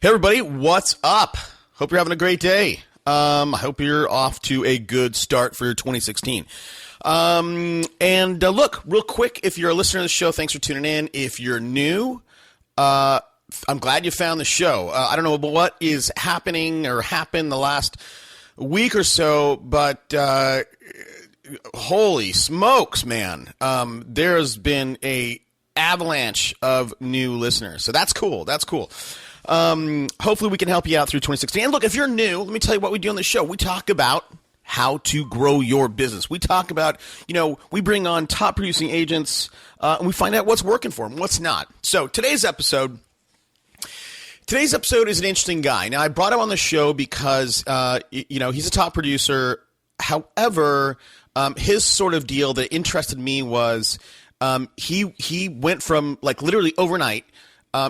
Hey everybody, what's up? Hope you're having a great day. I hope you're off to a good start for 2016. Look, real quick, if you're a listener to the show, thanks for tuning in. If you're new, I'm glad you found the show. I don't know what is happening or happened the last week or so, but holy smokes, man. There's been a avalanche of new listeners. So that's cool. That's cool. Hopefully we can help you out through 2016. And look, if you're new, let me tell you what we do on the show. We talk about how to grow your business. We talk about, we bring on top producing agents, and we find out what's working for them, what's not. So today's episode is an interesting guy. Now, I brought him on the show because, he's a top producer. However, his sort of deal that interested me was he went from, like, literally overnight,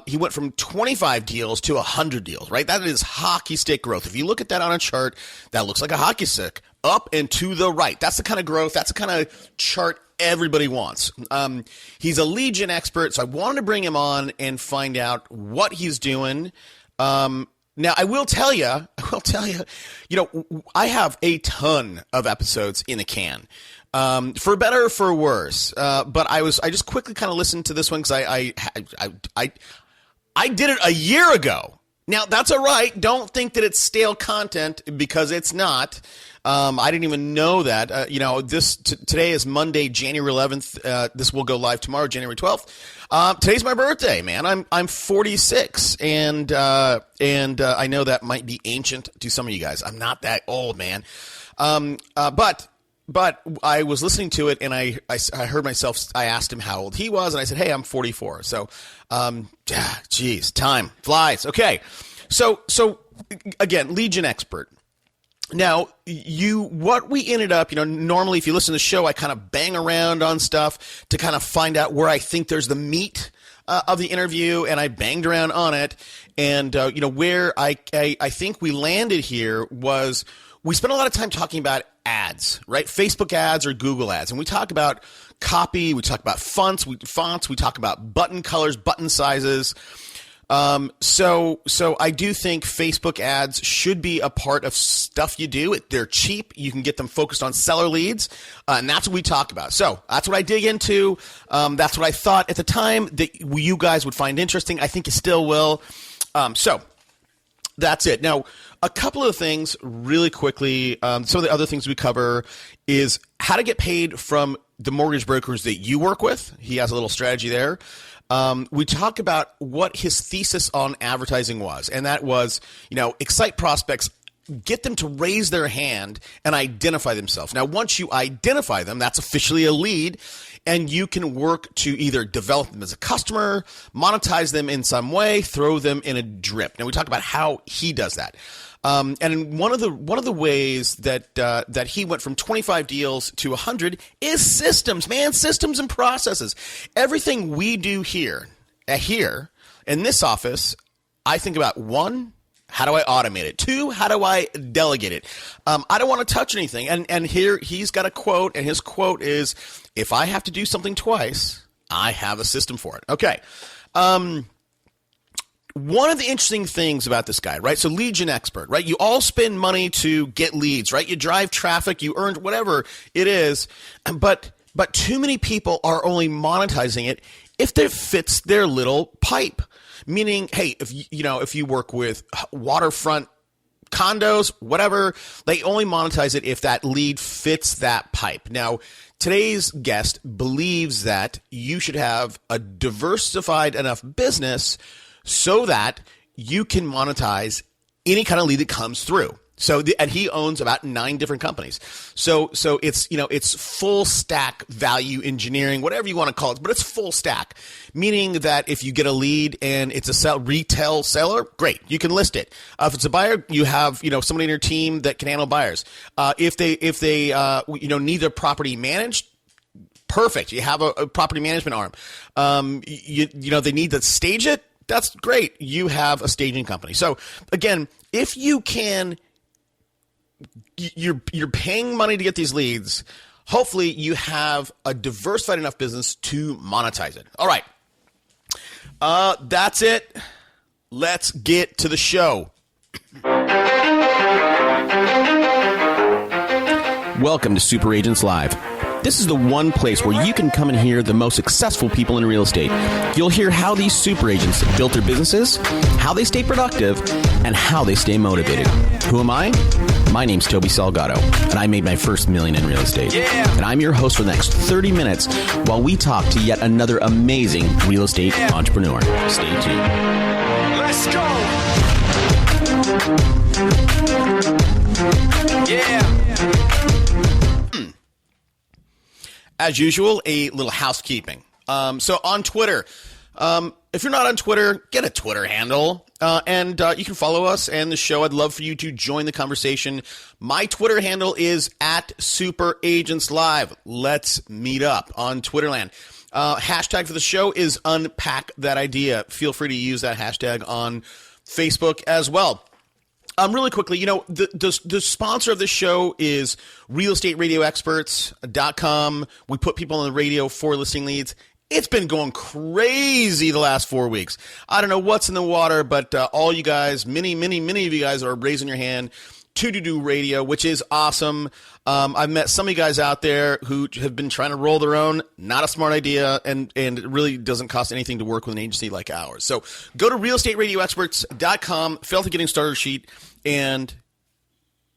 he went from 25 deals to 100 deals, right? That is hockey stick growth. If you look at that on a chart, that looks like a hockey stick, up and to the right. That's the kind of growth. That's the kind of chart everybody wants. He's a lead gen expert, so I wanted to bring him on and find out what he's doing. Now, I will tell you, I have a ton of episodes in the can. For better or for worse, but I just quickly kind of listened to this one because I did it a year ago. Now that's all right. Don't think that it's stale content because it's not. I didn't even know that. Today is Monday, January 11th. This will go live tomorrow, January 12th. Today's my birthday, man. I'm 46, and I know that might be ancient to some of you guys. I'm not that old, man. But I was listening to it, and I heard myself. I asked him how old he was, and I said, "Hey, I'm 44." So, geez, time flies. Okay, so again, lead gen expert. Now, what we ended up, normally if you listen to the show, I kind of bang around on stuff to kind of find out where I think there's the meat of the interview, and I banged around on it, and where I think we landed here was we spent a lot of time talking about ads, right? Facebook ads or Google ads. And we talk about copy, we talk about fonts, we talk about button colors, button sizes. So I do think Facebook ads should be a part of stuff you do. They're cheap. You can get them focused on seller leads. And that's what we talk about. So that's what I dig into. That's what I thought at the time that you guys would find interesting. I think you still will. So that's it. Now, a couple of things really quickly. Some of the other things we cover is how to get paid from the mortgage brokers that you work with. He has a little strategy there. We talk about what his thesis on advertising was, and that was, excite prospects, get them to raise their hand and identify themselves. Now, once you identify them, that's officially a lead, and you can work to either develop them as a customer, monetize them in some way, throw them in a drip. Now, we talk about how he does that. And one of the ways that he went from 25 deals to 100 is systems, man, systems and processes. Everything we do here in this office, I think about one, how do I automate it? Two, how do I delegate it? I don't want to touch anything. And here he's got a quote, and his quote is, if I have to do something twice, I have a system for it. Okay. One of the interesting things about this guy, right? So lead gen expert, right? You all spend money to get leads, right? You drive traffic, you earn whatever it is, but too many people are only monetizing it if it fits their little pipe. Meaning, hey, if you work with waterfront condos, whatever, they only monetize it if that lead fits that pipe. Now, today's guest believes that you should have a diversified enough business so that you can monetize any kind of lead that comes through. And he owns about 9 different companies. So it's, it's full stack value engineering, whatever you want to call it, but it's full stack, meaning that if you get a lead and it's a retail seller, great, you can list it. If it's a buyer, you have, somebody in your team that can handle buyers. If they need their property managed, perfect. You have a property management arm. They need to stage it. That's great. You have a staging company. So again, if you can, you're paying money to get these leads. Hopefully you have a diversified enough business to monetize it. All right. That's it. let's get to the show. Welcome to Super Agents Live. This is the one place where you can come and hear the most successful people in real estate. You'll hear how these super agents built their businesses, how they stay productive, and how they stay motivated. Who am I? My name's Toby Salgado, and I made my first $1 million in real estate. Yeah. And I'm your host for the next 30 minutes while we talk to yet another amazing real estate entrepreneur. Stay tuned. Let's go! Yeah. As usual, a little housekeeping. So on Twitter, if you're not on Twitter, get a Twitter handle, and you can follow us and the show. I'd love for you to join the conversation. My Twitter handle is @SuperAgentsLive. Let's meet up on Twitterland. Hashtag for the show is Unpack That Idea. Feel free to use that hashtag on Facebook as well. Really quickly, the sponsor of this show is realestateradioexperts.com. We put people on the radio for listing leads. It's been going crazy the last 4 weeks. I don't know what's in the water, but all you guys, many of you guys are raising your hand to do radio, which is awesome. I've met some of you guys out there who have been trying to roll their own. Not a smart idea, and it really doesn't cost anything to work with an agency like ours. So go to realestateradioexperts.com, fill out the getting started sheet, and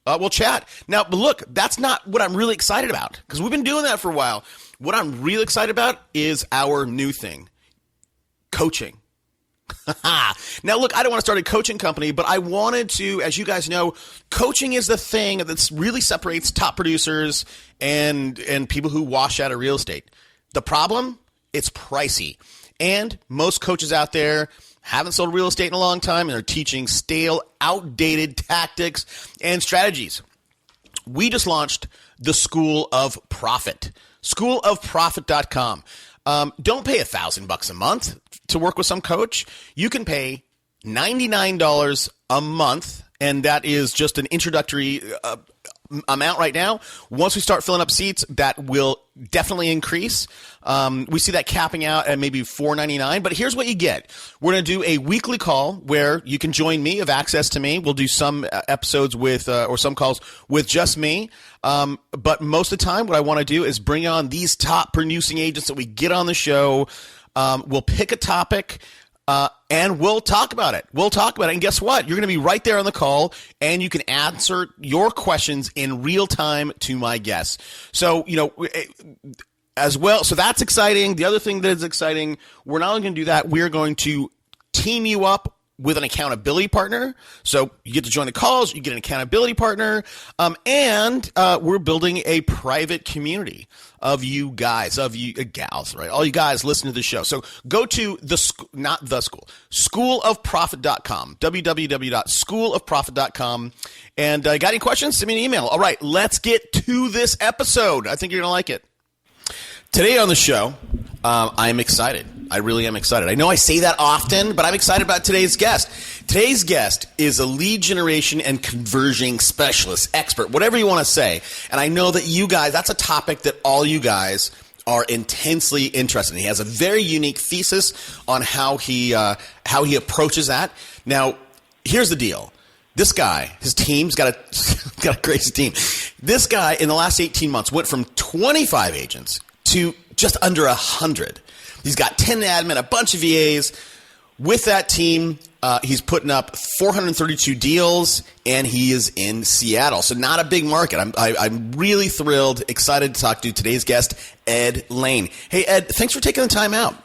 we'll chat. Now, but look, that's not what I'm really excited about, because we've been doing that for a while. What I'm really excited about is our new thing, coaching. Now, look, I don't want to start a coaching company, but I wanted to, as you guys know, coaching is the thing that really separates top producers and people who wash out of real estate. The problem? It's pricey. And most coaches out there haven't sold real estate in a long time, and they're teaching stale, outdated tactics and strategies. We just launched the School of Profit, schoolofprofit.com. Don't pay $1,000 a month to work with some coach. You can pay $99 a month, and that is just an introductory amount right now. Once we start filling up seats, that will definitely increase. We see that capping out at maybe $4.99, but here's what you get. We're going to do a weekly call where you can join me, have access to me. We'll do some episodes with, or some calls with just me. But most of the time, what I want to do is bring on these top producing agents that we get on the show. We'll pick a topic, and we'll talk about it. And guess what? You're going to be right there on the call, and you can answer your questions in real time to my guests. So, as well. So that's exciting. The other thing that is exciting, we're not only going to do that, we're going to team you up with an accountability partner. So you get to join the calls, you get an accountability partner, and we're building a private community of you guys, of you gals, right? All you guys listen to the show. So go to schoolofprofit.com, www.schoolofprofit.com. And got any questions? Send me an email. All right, let's get to this episode. I think you're going to like it. Today on the show, I'm excited. I really am excited. I know I say that often, but I'm excited about today's guest. Today's guest is a lead generation and conversion specialist, expert, whatever you want to say. And I know that you guys, that's a topic that all you guys are intensely interested in. He has a very unique thesis on how he approaches that. Now, here's the deal. This guy, his team's got a crazy team. This guy, in the last 18 months, went from 25 agents to just under 100. He's got 10 admin, a bunch of VAs. With that team, he's putting up 432 deals, and he is in Seattle. So not a big market. I'm really thrilled, excited to talk to today's guest, Ed Laine. Hey, Ed, thanks for taking the time out.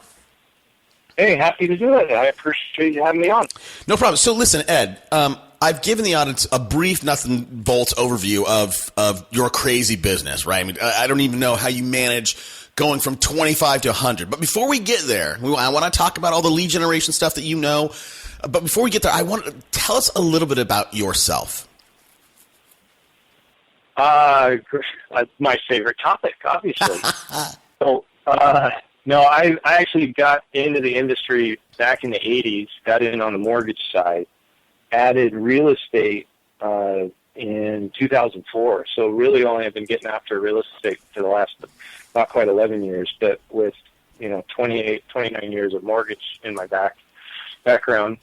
Hey, happy to do it. I appreciate you having me on. No problem. So listen, Ed, I've given the audience a brief nuts-and-bolts overview of your crazy business, right? I mean, I don't even know how you manage going from 25 to 100. But before we get there, I want to talk about all the lead generation stuff that you know. But before we get there, I want to tell us a little bit about yourself. My favorite topic, obviously. No, I actually got into the industry back in the 80s, got in on the mortgage side, added real estate in 2004. So really only I've been getting after real estate for the last not quite 11 years, but with 29 years of mortgage in my back, background,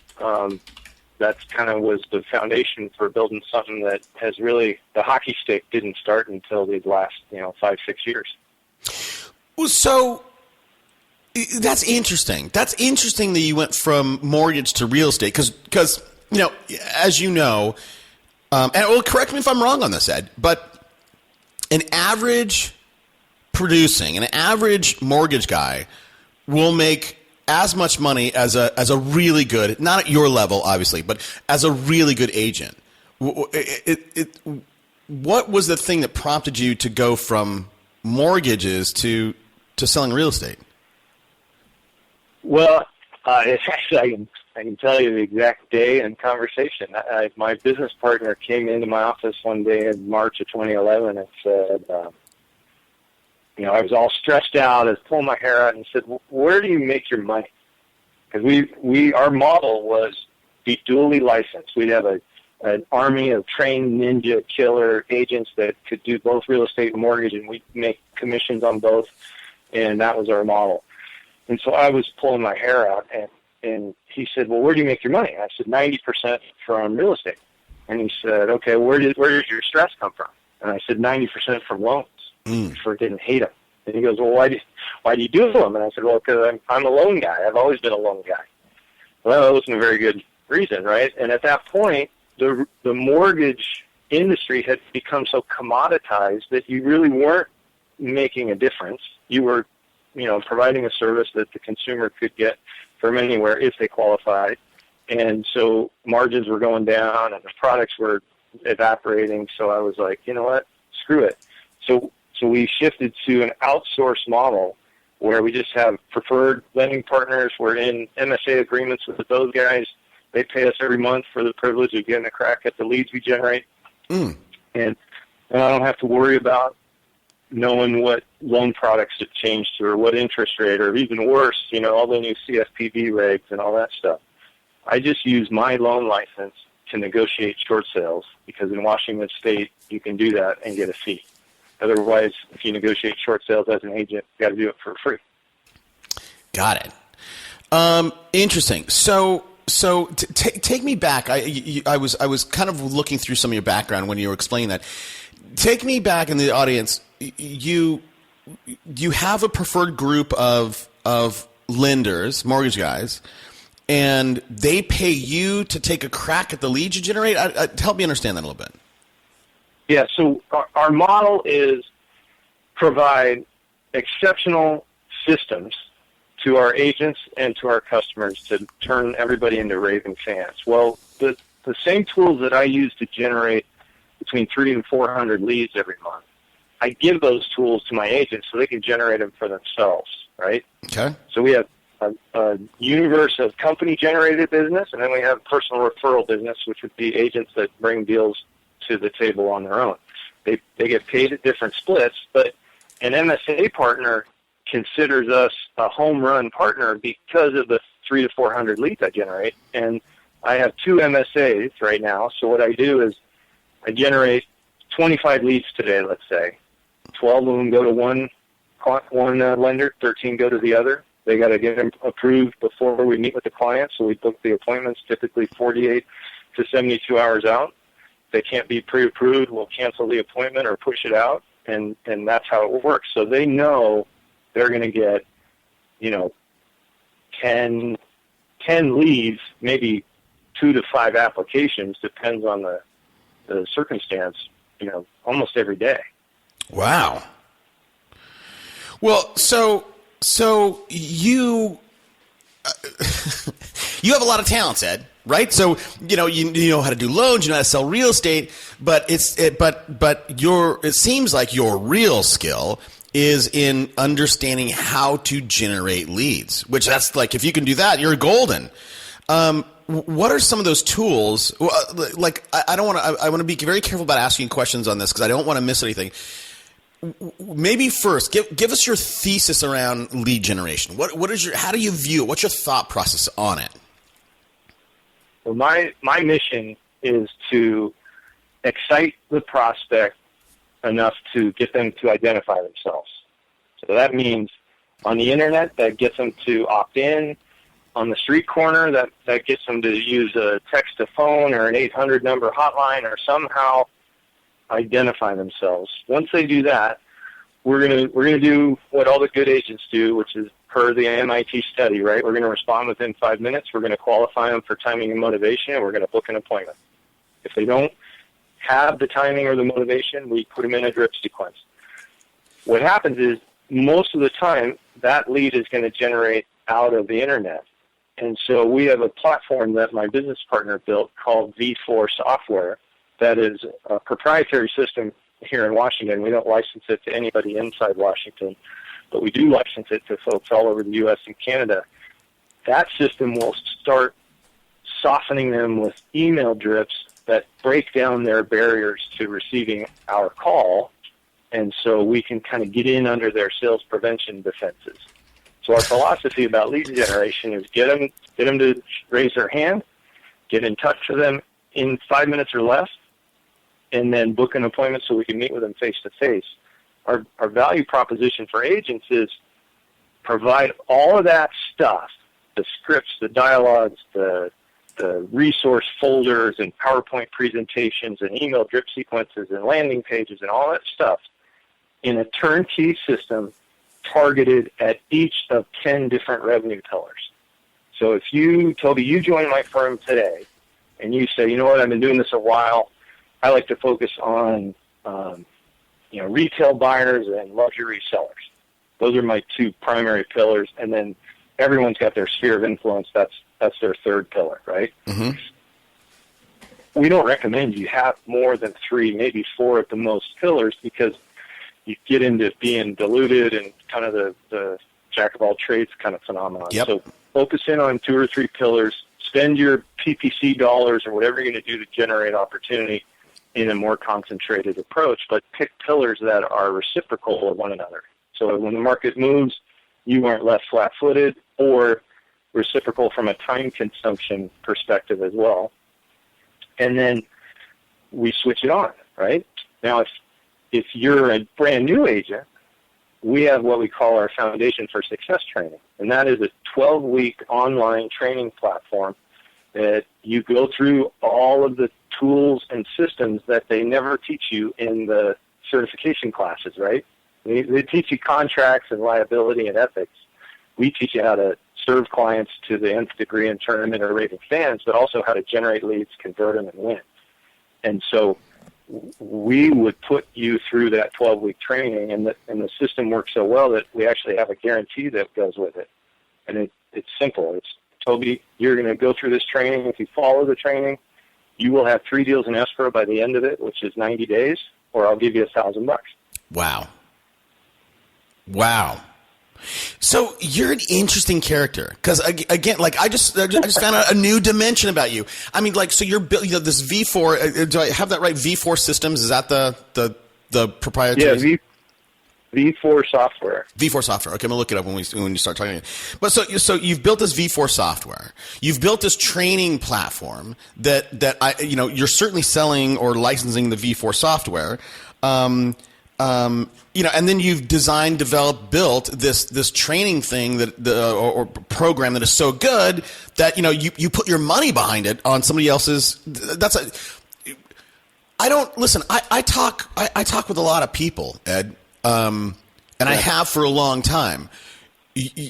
that's kind of was the foundation for building something that has really, the hockey stick didn't start until these last, 5-6 years. Well, so that's interesting. That's interesting that you went from mortgage to real estate because as you know, and well, correct me if I'm wrong on this, Ed, but an average mortgage guy will make as much money as a really good, not at your level, obviously, but as a really good agent. What was the thing that prompted you to go from mortgages to selling real estate? Well, it's actually, I can tell you the exact day and conversation. My business partner came into my office one day in March of 2011 and said, I was all stressed out. I was pulling my hair out and said, where do you make your money? Because our model was be dually licensed. We'd have an army of trained ninja killer agents that could do both real estate and mortgage, and we'd make commissions on both, and that was our model. And so I was pulling my hair out, and he said, well, where do you make your money? And I said, 90% from real estate. And he said, okay, where does your stress come from? And I said, 90% from loans. For didn't hate them. And he goes, well, why do you do them? And I said, well, because I'm a loan guy. I've always been a loan guy. Well, that wasn't a very good reason, right? And at that point, the mortgage industry had become so commoditized that you really weren't making a difference. You were, providing a service that the consumer could get from anywhere if they qualified. And so margins were going down and the products were evaporating. So I was like, you know what? Screw it. So we shifted to an outsourced model where we just have preferred lending partners. We're in MSA agreements with those guys. They pay us every month for the privilege of getting a crack at the leads we generate. And I don't have to worry about knowing what loan products have changed or what interest rate, or even worse, all the new CFPB regs and all that stuff. I just use my loan license to negotiate short sales because in Washington State, you can do that and get a fee. Otherwise, if you negotiate short sales as an agent, you got to do it for free. Got it. Interesting. So take me back. I was kind of looking through some of your background when you were explaining that. Take me back in the audience. You have a preferred group of lenders, mortgage guys, and they pay you to take a crack at the leads you generate. Help me understand that a little bit. Yeah, so our model is provide exceptional systems to our agents and to our customers to turn everybody into raving fans. Well, the same tools that I use to generate between 300 and 400 leads every month, I give those tools to my agents so they can generate them for themselves, right? Okay. So we have a universe of company-generated business, and then we have personal referral business, which would be agents that bring deals to the table on their own. They get paid at different splits, but an MSA partner considers us a home run partner because of the 300 to 400 leads I generate. And I have 2 MSAs right now. So what I do is I generate 25 leads today, let's say. 12 of them go to one lender, 13 go to the other. They got to get them approved before we meet with the client. So we book the appointments typically 48 to 72 hours out. If they can't be pre-approved, we'll cancel the appointment or push it out. And that's how it works. So they know they're going to get, 10 leads, maybe 2 to 5 applications, depends on the circumstance, almost every day. Wow. Well, so you you have a lot of talents, Ed, right? So you know how to do loans, you know how to sell real estate, but it seems like your real skill is in understanding how to generate leads, which that's like, if you can do that, you're golden. What are some of those tools? Like, I want to be very careful about asking questions on this because I don't want to miss anything. Maybe first, give us your thesis around lead generation. How do you view it? What's your thought process on it? Well, my mission is to excite the prospect enough to get them to identify themselves. So that means on the internet, that gets them to opt in. on the street corner that gets them to use a text to phone or an 800 number hotline or somehow identify themselves. Once they do that, we're gonna do what all the good agents do, which is per the MIT study, right? We're going to respond within 5 minutes. We're going to qualify them for timing and motivation, and we're going to book an appointment. If they don't have the timing or the motivation, we put them in a drip sequence. What happens is most of the time that lead is going to generate out of the internet. And so we have a platform that my business partner built called V4 Software that is a proprietary system here in Washington. We don't license it to anybody inside Washington, but we do license it to folks all over the U.S. and Canada. That system will start softening them with email drips that break down their barriers to receiving our call, and so we can kind of get in under their sales prevention defenses. So our philosophy about lead generation is get them to raise their hand, get in touch with them in 5 minutes or less, and then book an appointment so we can meet with them face-to-face. Our value proposition for agents is provide all of that stuff, the scripts, the dialogues, the resource folders and PowerPoint presentations and email drip sequences and landing pages and all that stuff in a turnkey system targeted at each of 10 different revenue pillars. So if you, Toby, you join my firm today and you say, you know what, I've been doing this a while, I like to focus on retail buyers and luxury sellers. Those are my two primary pillars, and then everyone's got their sphere of influence. That's their third pillar, right? Mm-hmm. We don't recommend you have more than 3, maybe 4 at the most pillars, because you get into being diluted and kind of the jack of all trades kind of phenomenon. Yep. So focus in on 2 or 3 pillars. Spend your PPC dollars or whatever you're going to do to generate opportunity in a more concentrated approach, but pick pillars that are reciprocal of one another. So when the market moves, you aren't left flat-footed, or reciprocal from a time consumption perspective as well. And then we switch it on, right? Now, if you're a brand new agent, we have what we call our Foundation for Success training, and that is a 12-week online training platform that you go through all of the tools and systems that they never teach you in the certification classes, right? They teach you contracts and liability and ethics. We teach you how to serve clients to the nth degree and turn them into raving fans, but also how to generate leads, convert them, and win. And so we would put you through that 12-week training, and the system works so well that we actually have a guarantee that goes with it. And it's simple. It's, Toby, you're going to go through this training. If you follow the training, you will have 3 deals in escrow by the end of it, which is 90 days, or I'll give you $1,000. Wow. So you're an interesting character, because again, like I just found out a new dimension about you. I mean, like, so you're building this V4. Do I have that right? V4 Systems, is that the proprietary? Yeah, V4 Software. V4 Software. Okay, I'm gonna look it up when you start talking. But so you've built this V4 software. You've built this training platform that you're certainly selling or licensing the V4 software. And then you've designed, developed, built this training thing that or program that is so good that you put your money behind it on somebody else's. I talk with a lot of people, Ed, and I have for a long time.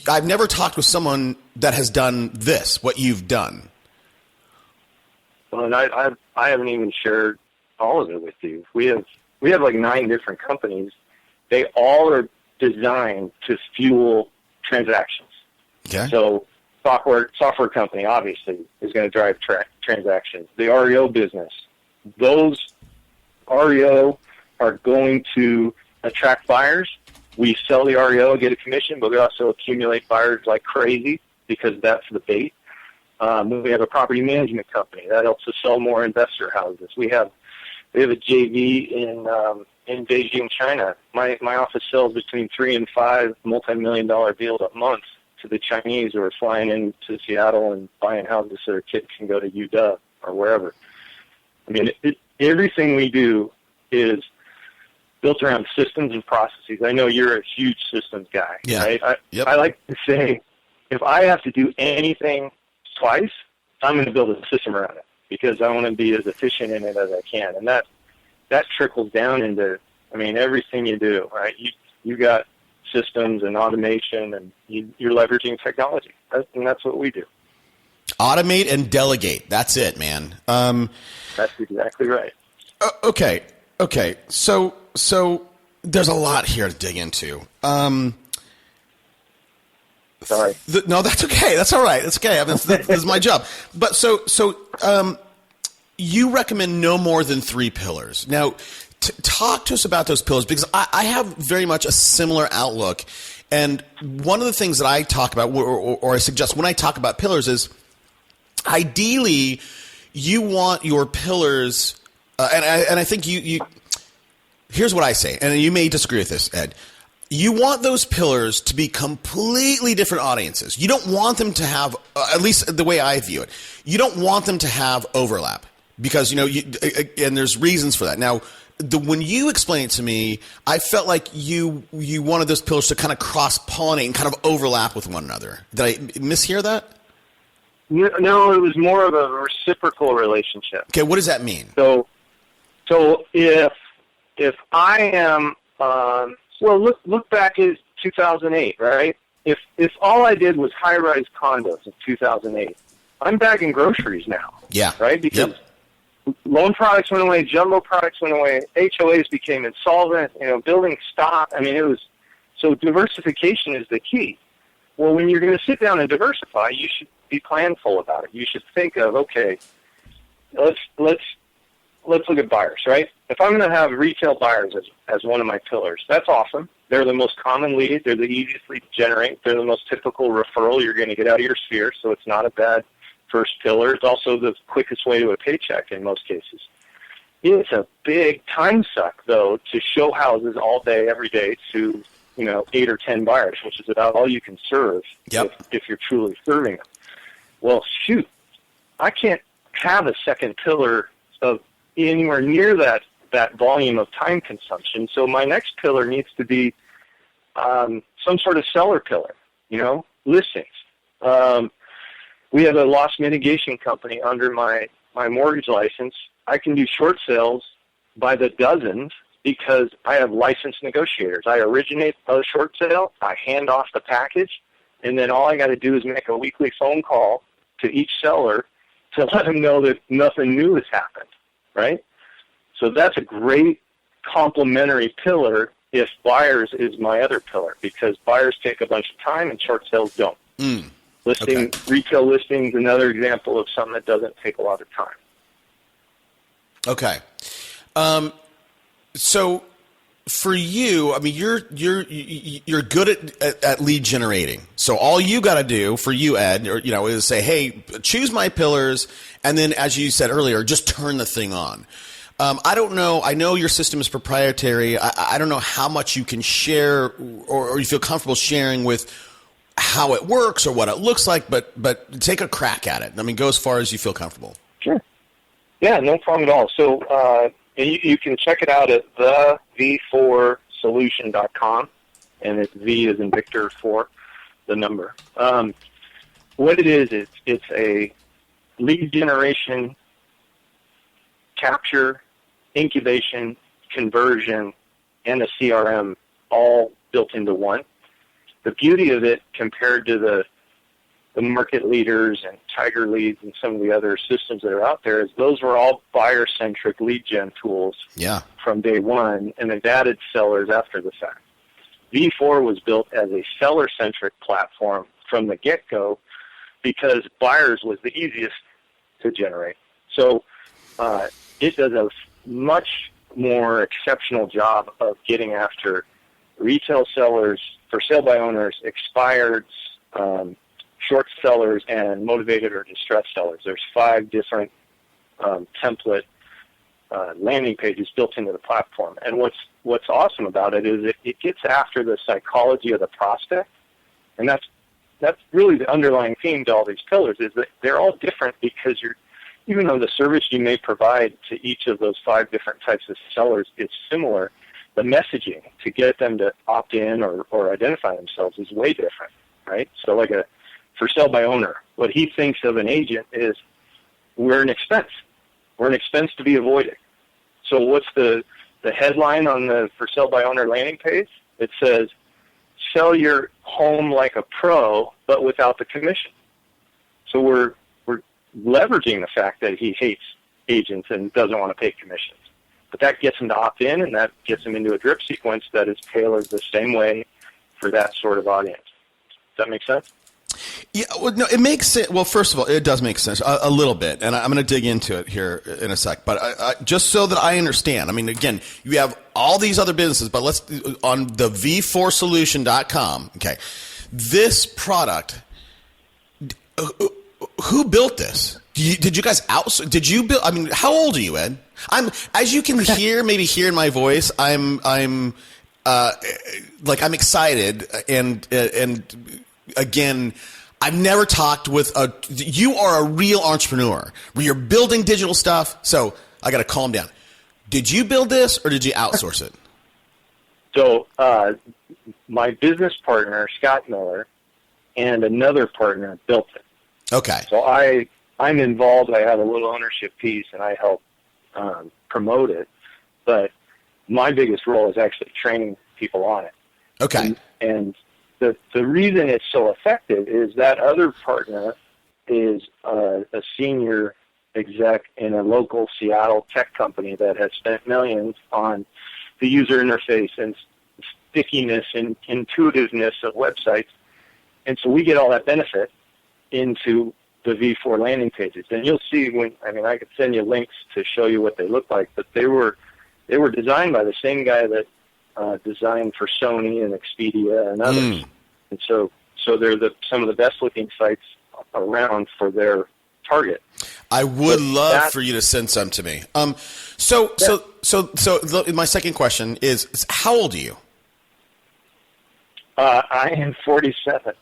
I've never talked with someone that has done this, what you've done. Well, and I haven't even shared all of it with you. We have like 9 different companies. They all are designed to fuel transactions. Okay. So software company obviously is going to drive transactions. The REO business, those REO are going to attract buyers. We sell the REO, get a commission, but we also accumulate buyers like crazy because that's the bait. We have a property management company that helps us sell more investor houses. We have a JV in Beijing, China. My office sells between 3 and 5 multi-million-dollar deals a month to the Chinese who are flying into Seattle and buying houses so their kids can go to UW or wherever. I mean, everything we do is built around systems and processes. I know you're a huge systems guy, yeah. right? Yep. I like to say if I have to do anything twice, I'm going to build a system around it because I want to be as efficient in it as I can. And that trickles down into, I mean, everything you do, right? You got systems and automation, and you're leveraging technology. And that's what we do. Automate and delegate. That's it, man. That's exactly right. Okay. So there's a lot here to dig into. Sorry. No, that's okay. That's all right. That's okay. I mean, this is my job. But so you recommend no more than 3 pillars. Now, talk to us about those pillars, because I have very much a similar outlook. And one of the things that I talk about, or I suggest when I talk about pillars, is ideally you want your pillars, and I think you here's what I say, and you may disagree with this, Ed. You want those pillars to be completely different audiences. You don't want them to have, at least the way I view it, you don't want them to have overlap, because, and there's reasons for that. Now, when you explained it to me, I felt like you wanted those pillars to kind of cross-pollinate and kind of overlap with one another. Did I mishear that? No, it was more of a reciprocal relationship. Okay, what does that mean? So if I am, look back at 2008, right? If all I did was high-rise condos in 2008, I'm bagging groceries now. Yeah. Right? Because loan products went away, jumbo products went away, HOAs became insolvent, building stopped. I mean, so diversification is the key. Well, when you're going to sit down and diversify, you should be planful about it. You should think of, okay, let's look at buyers, right? If I'm going to have retail buyers as one of my pillars, that's awesome. They're the most common lead. They're the easiest lead to generate. They're the most typical referral you're going to get out of your sphere, so it's not a bad first pillar. It's also the quickest way to a paycheck in most cases. It's a big time suck, though, to show houses all day, every day to 8 or 10 buyers, which is about all you can serve if you're truly serving them. Well, shoot, I can't have a second pillar of anywhere near that volume of time consumption. So my next pillar needs to be some sort of seller pillar, listings. We have a loss mitigation company under my mortgage license. I can do short sales by the dozens because I have licensed negotiators. I originate a short sale, I hand off the package, and then all I got to do is make a weekly phone call to each seller to let them know that nothing new has happened, right? So that's a great complementary pillar if buyers is my other pillar, because buyers take a bunch of time and short sales don't. Retail listings, another example of something that doesn't take a lot of time. Okay. So for you, I mean, you're good at lead generating. So all you got to do for you, Ed, is say, hey, choose my pillars, and then, as you said earlier, just turn the thing on. I don't know. I know your system is proprietary. I don't know how much you can share or you feel comfortable sharing with how it works or what it looks like, but take a crack at it. I mean, go as far as you feel comfortable. Sure. Yeah, no problem at all. So you can check it out at thev4solution.com, and it's V as in Victor 4, the number. What it is, it's a lead generation, capture, incubation, conversion, and a CRM all built into one. The beauty of it compared to the market leaders and Tiger Leads and some of the other systems that are out there is those were all buyer-centric lead gen tools from day one, and they've added sellers after the fact. V4 was built as a seller-centric platform from the get-go because buyers was the easiest to generate. So it does a much more exceptional job of getting after retail sellers, for sale by owners, expireds, short sellers, and motivated or distressed sellers. There's 5 different template landing pages built into the platform. And what's awesome about it is it gets after the psychology of the prospect, and that's really the underlying theme to all these pillars is that they're all different because even though the service you may provide to each of those 5 different types of sellers is similar, the messaging to get them to opt in or identify themselves is way different, right? So like a for sale by owner. What he thinks of an agent is we're an expense. We're an expense to be avoided. So what's the headline on the for sale by owner landing page? It says, sell your home like a pro, but without the commission. So we're leveraging the fact that he hates agents and doesn't want to pay commissions. But that gets him to opt in, and that gets him into a drip sequence that is tailored the same way for that sort of audience. Does that make sense? Yeah, well, no, it makes sense. Well, first of all, it does make sense a little bit, and I'm going to dig into it here in a sec. But just so that I understand, I mean, again, you have all these other businesses, but let's on the v4solution.com. Okay, this product. Who built this? Did you guys outsource? Did you build? I mean, how old are you, Ed? As you can hear, maybe hear in my voice, I'm excited, and again, I've never talked with you are a real entrepreneur where you're building digital stuff. So I got to calm down. Did you build this or did you outsource it? So my business partner, Scott Miller, and another partner built it. Okay. So I'm involved. I have a little ownership piece, and I help promote it. But my biggest role is actually training people on it. Okay. And the reason it's so effective is that other partner is a senior exec in a local Seattle tech company that has spent millions on the user interface and stickiness and intuitiveness of websites. And so we get all that benefit into the V4 landing pages. And you'll see I could send you links to show you what they look like, but they were designed by the same guy that designed for Sony and Expedia and others. And so they're some of the best looking sites around for their target. I would love for you to send some to me. So my second question is, how old are you? I am 47.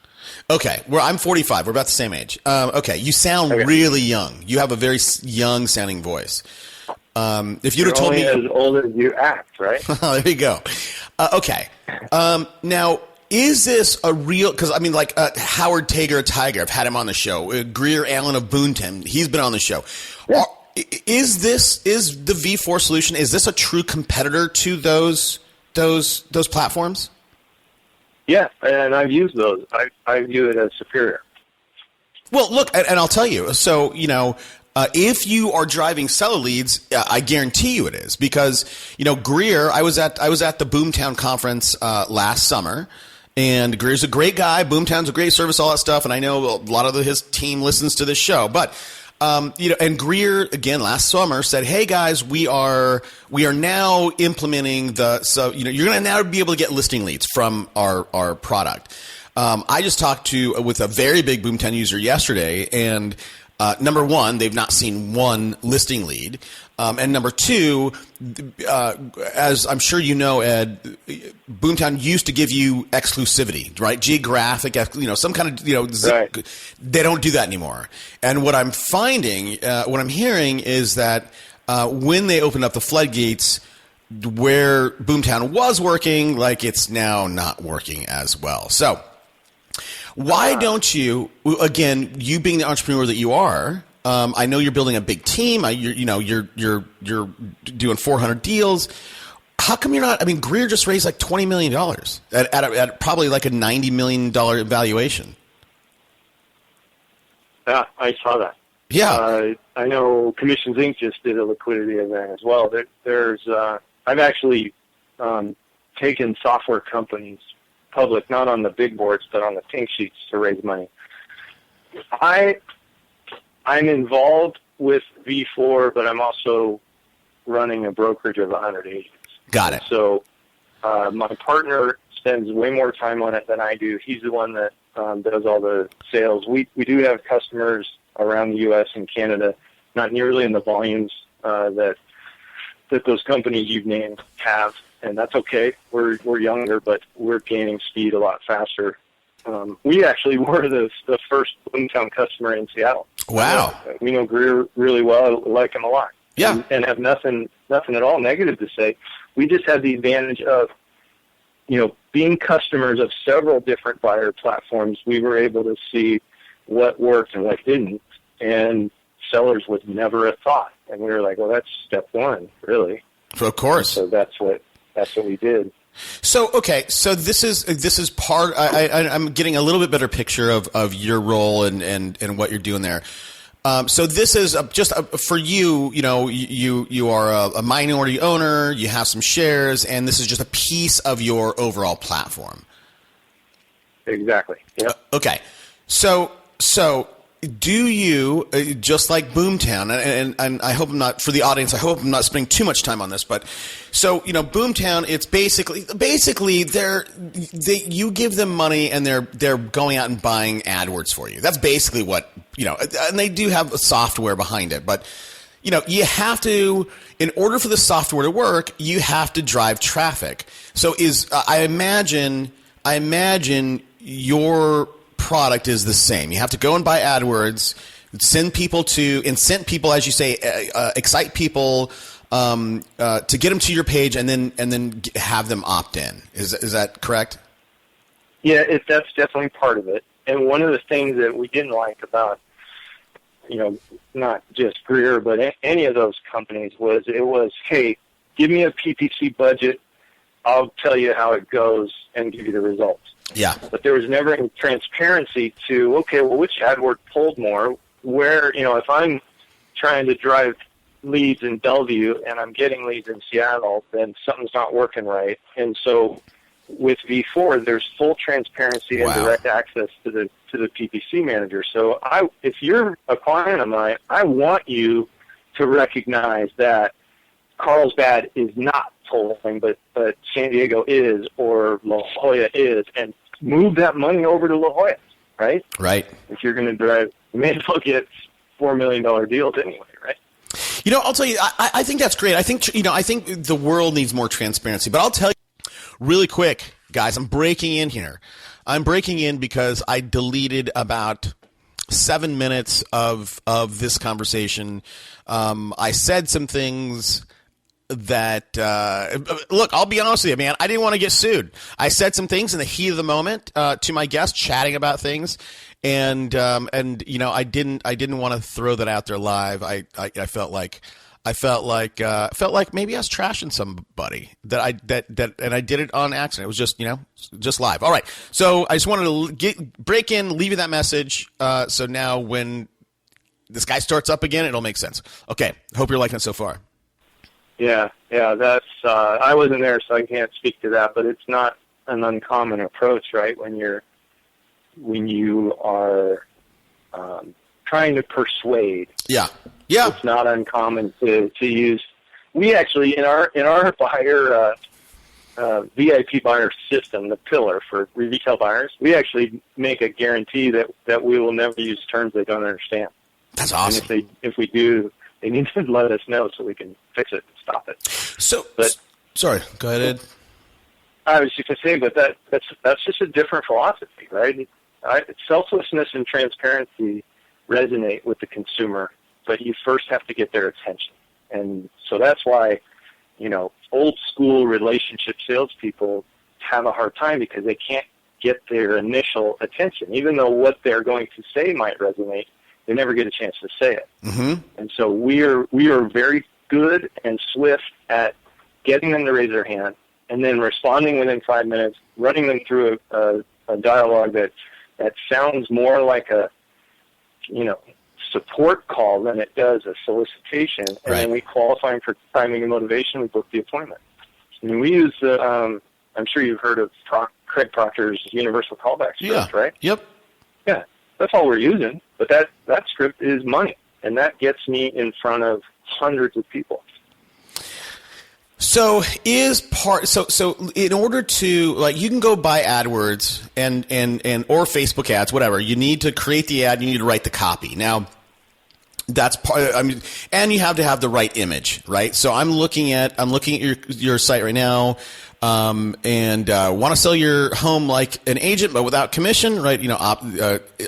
Okay, I'm 45. We're about the same age. Okay, you sound really young. You have a very young sounding voice. If you'd have told me as old as you act, right? There you go. Okay. Now, is this a real? Because I mean, like Howard Tiger, I've had him on the show. Greer Allen of Boomtown, he's been on the show. Yeah. Is the V4 solution? Is this a true competitor to those platforms? Yeah, and I've used those. I view it as superior. Well, look, and I'll tell you. So, if you are driving seller leads, I guarantee you it is, because Greer. I was at the Boomtown conference last summer, and Greer's a great guy. Boomtown's a great service, all that stuff, and I know a lot of his team listens to this show, but. And Greer again last summer said, "Hey guys, we are now implementing you're going to now be able to get listing leads from our product." I just talked with a very big Boomtown user yesterday, and number one, they've not seen one listing lead, and number two, as I'm sure you know, Ed, Boomtown used to give you exclusivity, right? Geographic, some kind of right. They don't do that anymore. And what I'm finding, what I'm hearing is that when they open up the floodgates, where Boomtown was working, like it's now not working as well. So why don't you, again, you being the entrepreneur that you are, I know you're building a big team. You're doing 400 deals. How come you're not? I mean, Greer just raised like $20 million at probably like a $90 million valuation. Yeah, I saw that. Yeah, I know Commissions Inc. just did a liquidity event as well. I've actually taken software companies public, not on the big boards, but on the pink sheets to raise money. I'm involved with V4, but I'm also running a brokerage of 100 agents. Got it. So my partner spends way more time on it than I do. He's the one that does all the sales. We do have customers around the U.S. and Canada, not nearly in the volumes that those companies you've named have, and that's okay. We're younger, but we're gaining speed a lot faster. We actually were the first Boomtown customer in Seattle. Wow. We know Greer really well. I like him a lot. Yeah. And have nothing at all negative to say. We just had the advantage of, being customers of several different buyer platforms. We were able to see what worked and what didn't, and sellers would never have thought. And we were like, well, that's step one, really. Of course. So that's what we did. So okay, so this is part. I'm getting a little bit better picture of your role and what you're doing there. So this is just for you. You know, you are a minority owner. You have some shares, and this is just a piece of your overall platform. Exactly. Yeah. Okay. So do you, just like Boomtown, and I hope I'm not, for the audience, I hope I'm not spending too much time on this, but so, you know, Boomtown, it's basically you give them money and they're going out and buying AdWords for you. That's basically what, you know, and they do have software behind it, but you know, you have to, in order for the software to work, you have to drive traffic. So I imagine your product is the same. You have to go and buy AdWords, send people, as you say, excite people to get them to your page, and then have them opt in. Is that correct? Yeah, that's definitely part of it. And one of the things that we didn't like about, you know, not just Greer, but any of those companies was, hey, give me a PPC budget. I'll tell you how it goes and give you the results. Yeah. But there was never any transparency to, okay, well, which AdWord pulled more? Where, you know, if I'm trying to drive leads in Bellevue and I'm getting leads in Seattle, then something's not working right. And so with V4, there's full transparency and direct access to the PPC manager. So if you're a client of mine, I want you to recognize that Carlsbad is not polling, but San Diego is, or La Jolla is, and move that money over to La Jolla, right? Right. If you're going to drive, you may as well get $4 million deals anyway, right? You know, I'll tell you, I think that's great. I think the world needs more transparency. But I'll tell you really quick, guys, I'm breaking in here. I'm breaking in because I deleted about 7 minutes of this conversation. I said some things that look, I'll be honest with you, man, I didn't want to get sued. I said some things in the heat of the moment to my guest, chatting about things, and you know, I didn't want to throw that out there live. I felt like maybe I was trashing somebody and I did it on accident. It was just, you know, just live. All right, so I just wanted to break in, leave you that message. So now when this guy starts up again, it'll make sense. Okay, hope you're liking it so far. Yeah, that's, I wasn't there, so I can't speak to that, but it's not an uncommon approach, right? When you are trying to persuade. Yeah. It's not uncommon to use. We actually, in our buyer, VIP buyer system, the pillar for retail buyers, we actually make a guarantee that we will never use terms they don't understand. That's awesome. And if we do, they need to let us know so we can fix it and stop it. Sorry, go ahead, Ed. I was just going to say, but that's just a different philosophy, right? Selflessness and transparency resonate with the consumer, but you first have to get their attention. And so that's why, you know, old school relationship salespeople have a hard time because they can't get their initial attention. Even though what they're going to say might resonate, they never get a chance to say it. Mm-hmm. And so we are very good and swift at getting them to raise their hand and then responding within 5 minutes, running them through a dialogue that sounds more like a, you know, support call than it does a solicitation. And then we qualify them for timing and motivation. We book the appointment. I mean, we use I'm sure you've heard of Craig Proctor's universal callback script, right? Yep. Yeah. That's all we're using, but that script is money, and that gets me in front of hundreds of people. So in order to, like, you can go buy AdWords and or Facebook ads, whatever. You need to create the ad. You need to write the copy. Now, that's part. I mean, and you have to have the right image, right? So I'm looking at your site right now. And want to sell your home like an agent, but without commission, right? You know,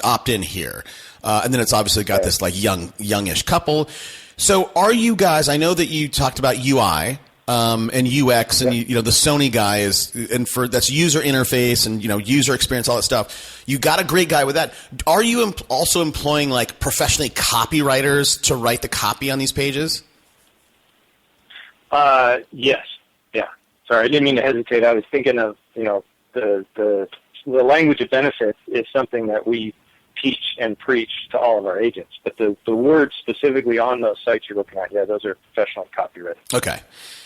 opt in here. And then it's obviously got this like youngish couple. So are you guys, I know that you talked about UI. and UX, and you know the Sony guy is, and for that's user interface and user experience, all that stuff. You got a great guy with that. Are you also employing like professionally copywriters to write the copy on these pages? Yes. Yeah. Sorry, I didn't mean to hesitate. I was thinking of the language of benefits is something that we teach and preach to all of our agents. But the words specifically on those sites you're looking at, those are professional copywriting. Okay.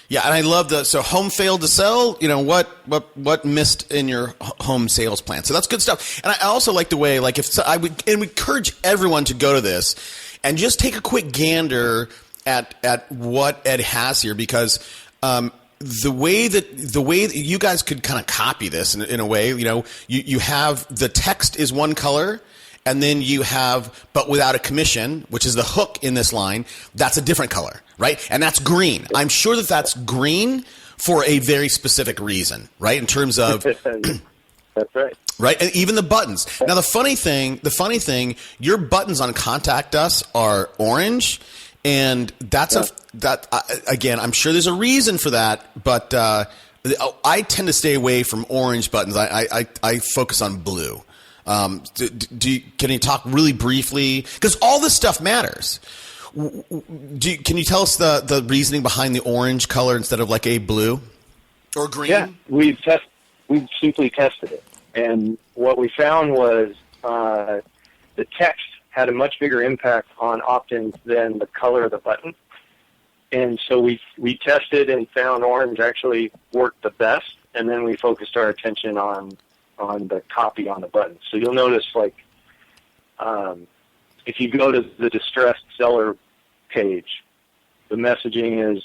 Yeah, and I love so home failed to sell, what missed in your home sales plan. So that's good stuff. And I also like the way, like I would encourage everyone to go to this and just take a quick gander at what Ed has here, because the way that you guys could kind of copy this in a way, you have the text is one color, and then you have, but without a commission, which is the hook in this line, that's a different color, right? And that's green. I'm sure that that's green for a very specific reason, right? In terms of that's right. Right, and even the buttons. Now, the funny thing, your buttons on Contact Us are orange, and again, I'm sure there's a reason for that, but I tend to stay away from orange buttons. I focus on blue. Can you talk really briefly? Because all this stuff matters. Can you tell us the reasoning behind the orange color instead of like a blue or green? Yeah, we've simply tested it, and what we found was the text had a much bigger impact on opt-ins than the color of the button. And so we tested and found orange actually worked the best, and then we focused our attention on the copy on the button. So you'll notice, like, if you go to the distressed seller page, the messaging is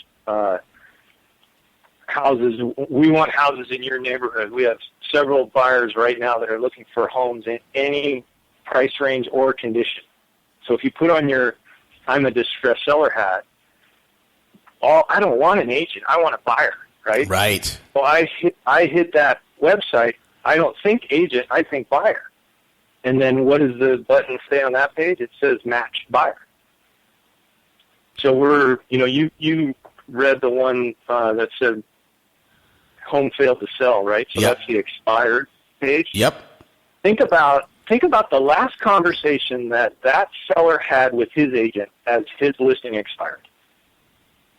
houses. We want houses in your neighborhood. We have several buyers right now that are looking for homes in any price range or condition. So if you put on your I'm a distressed seller hat, I don't want an agent. I want a buyer, right? Right. Well, I hit that website. I don't think agent. I think buyer. And then what does the button say on that page? It says match buyer. So you read the one that said home failed to sell, right? So Yep. That's the expired page. Yep. Think about the last conversation that seller had with his agent as his listing expired.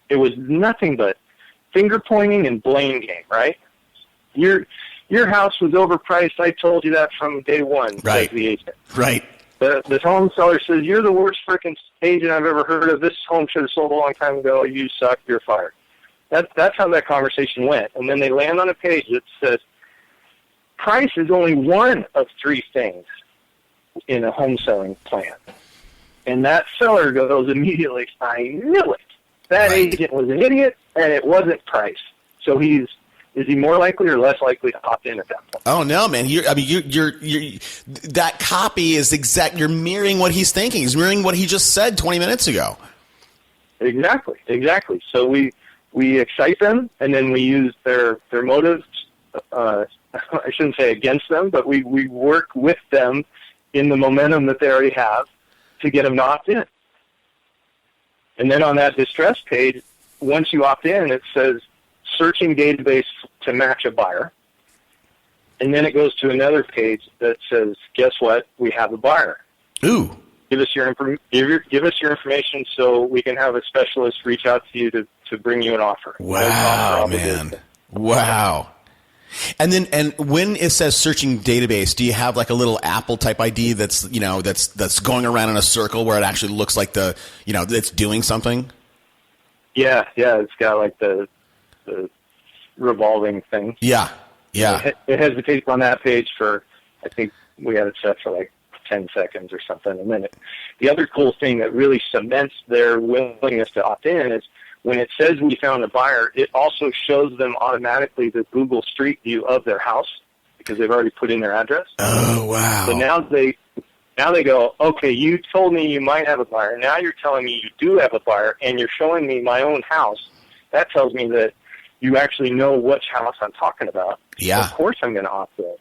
It was nothing but finger pointing and blame game, right? Your house was overpriced. I told you that from day one, right. says the agent. Right. The home seller says, you're the worst freaking agent I've ever heard of. This home should have sold a long time ago. You suck. You're fired. That's how that conversation went. And then they land on a page that says, price is only one of three things in a home selling plan. And that seller goes immediately, I knew it. That right. agent was an idiot, and it wasn't price. So is he more likely or less likely to opt in at that point? Oh no, man! You're that copy is exact. You're mirroring what he's thinking. He's mirroring what he just said 20 minutes ago. Exactly. So we excite them, and then we use their motives. I shouldn't say against them, but we work with them in the momentum that they already have to get them to opt in. And then on that distress page, once you opt in, it says searching database to match a buyer. And then it goes to another page that says, guess what? We have a buyer. Ooh. Give us your information so we can have a specialist reach out to you to bring you an offer. Wow, man. Wow. And when it says searching database, do you have like a little Apple type ID that's going around in a circle where it actually looks like it's doing something? Yeah, it's got like the revolving thing. Yeah. It hesitates on that page for, I think we had it set for like 10 seconds or something. And then the other cool thing that really cements their willingness to opt in is when it says we found a buyer, it also shows them automatically the Google Street View of their house because they've already put in their address. Oh, wow. So now they go, okay, you told me you might have a buyer. Now you're telling me you do have a buyer, and you're showing me my own house. That tells me that you actually know which house I'm talking about. Yeah. Of course I'm going to opt in.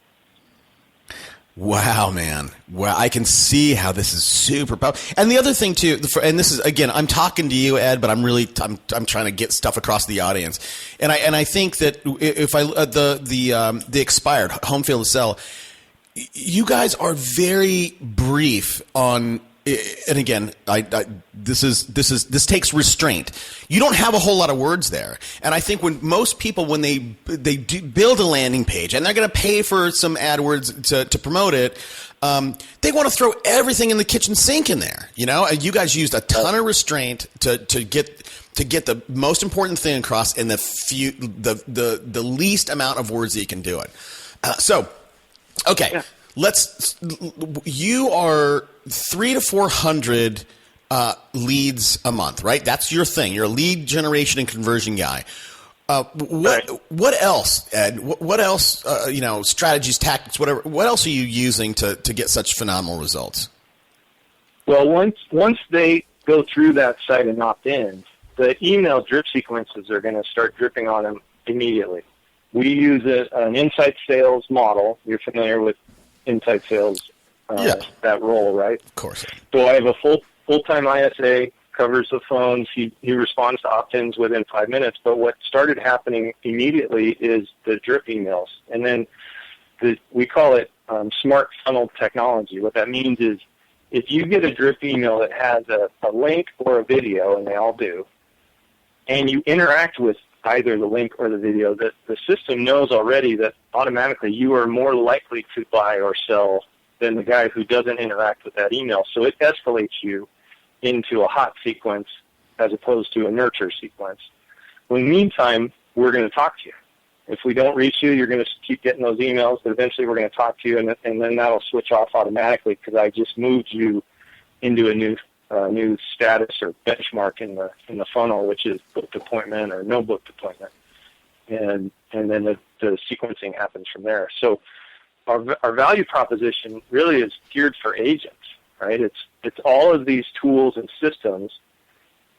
Wow, man. Wow, I can see how this is super powerful. And the other thing too, and this is again, I'm talking to you, Ed, but I'm trying to get stuff across the audience. And I think that if the expired home field to sell, you guys are very brief on. And again, this takes restraint. You don't have a whole lot of words there, and I think when most people, when they do build a landing page and they're going to pay for some AdWords to promote it, they want to throw everything in the kitchen sink in there. You know, you guys used a ton of restraint to get the most important thing across in the least amount of words that you can do it. Okay. Yeah. You are 300 to 400 leads a month, right? That's your thing. You're a lead generation and conversion guy. What else, Ed? What else? Strategies, tactics, whatever. What else are you using to get such phenomenal results? Well, once they go through that site and opt in, the email drip sequences are going to start dripping on them immediately. We use an inside sales model. You're familiar with inside sales, that role, right? Of course. So I have a full-time ISA, covers the phones. He responds to opt-ins within 5 minutes. But what started happening immediately is the drip emails. And then we call it smart funnel technology. What that means is if you get a drip email that has a link or a video, and they all do, and you interact with either the link or the video, that the system knows already that automatically you are more likely to buy or sell than the guy who doesn't interact with that email. So it escalates you into a hot sequence as opposed to a nurture sequence. In the meantime, we're going to talk to you. If we don't reach you, you're going to keep getting those emails, but eventually we're going to talk to you, and then that'll switch off automatically because I just moved you into a new status or benchmark in the funnel, which is booked appointment or no booked appointment, and then the sequencing happens from there. So our value proposition really is geared for agents, right? It's all of these tools and systems,